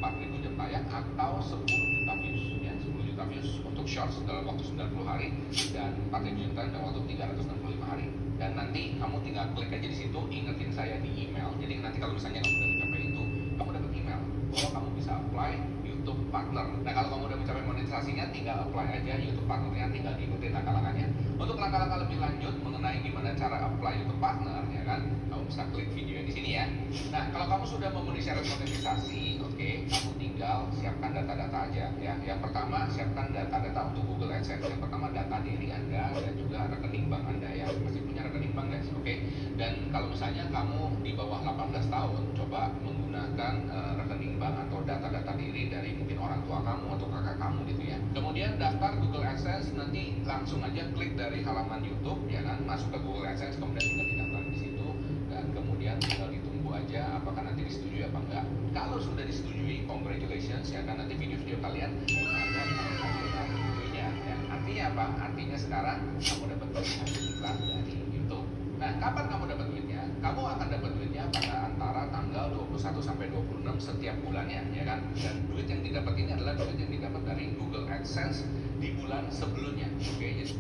4000 jam tayang atau 10 juta views. Ya, 10 juta views untuk shorts dalam waktu 90 hari dan 4000 jam tayang dalam waktu 365 hari. Dan nanti kamu tinggal klik aja di situ, ingetin saya di email. Jadi nanti kalau misalnya kamu udah mencapai itu, kamu dapat email bahwa kamu bisa apply YouTube Partner. Nah kalau kamu udah mencapai monetisasi Administrasinya tinggal apply aja, YouTube Partnernya tinggal diikuti langkah-langkahnya. Untuk langkah-langkah lebih lanjut mengenai gimana cara apply YouTube Partner, ya kan, kamu bisa klik video di sini ya. Nah, kalau kamu sudah memenuhi syarat monetisasi, oke, kamu tinggal siapkan data-data aja ya. Yang pertama, siapkan data-data untuk Google AdSense. Yang pertama, data diri Anda dan juga rekening bank Anda ya. Masih punya rekening bank guys, oke. Dan kalau misalnya kamu di bawah 18 tahun, coba menggunakan rekening bank atau data-data diri dari mungkin orang tua kamu atau kakak kamu gitu ya. Kemudian daftar Google AdSense, nanti langsung aja klik dari halaman YouTube ya kan, masuk ke Google AdSense, kemudian tinggal didaftar di situ dan kemudian tinggal ditunggu aja apakah nanti disetujui apa enggak. Kalau sudah disetujui, congratulations ya kan, nanti video-video kalian akan videonya ya. Artinya apa? Artinya sekarang kamu dapat iklan dari YouTube. Nah, kapan kamu dapat duitnya? Kamu akan dapat duitnya pada antara tanggal 21 sampai 26 setiap bulannya, ya kan? Dan duit yang didapat ini adalah duit yang didapat dari Google AdSense di bulan sebelumnya. Oke, jadi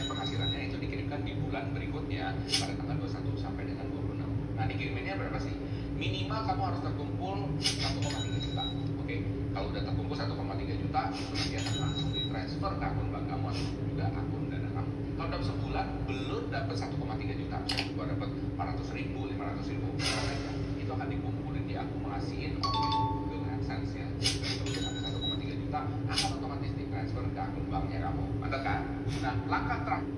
penghasilannya itu dikirimkan di bulan berikutnya pada tanggal 21 sampai dengan 26. Nah, dikiriminnya berapa sih? Minimal kamu harus terkumpul 1,3 juta. Oke, kalau udah terkumpul 1,3 juta, itu nanti akan langsung ditransfer ke akun bank kamu atau juga akun dana kamu. Kalau dalam sebulan belum dapat 1,3 juta, misalnya gua dapat 400 ribu, 500 ribu, itu akan dikumpulin diakumulasiin oleh Google AdSense ya. Kalau sampai 1,3 juta, akan otomatis ditransfer ke akun banknya kamu. Mantap kan? Nah, langkah terakhir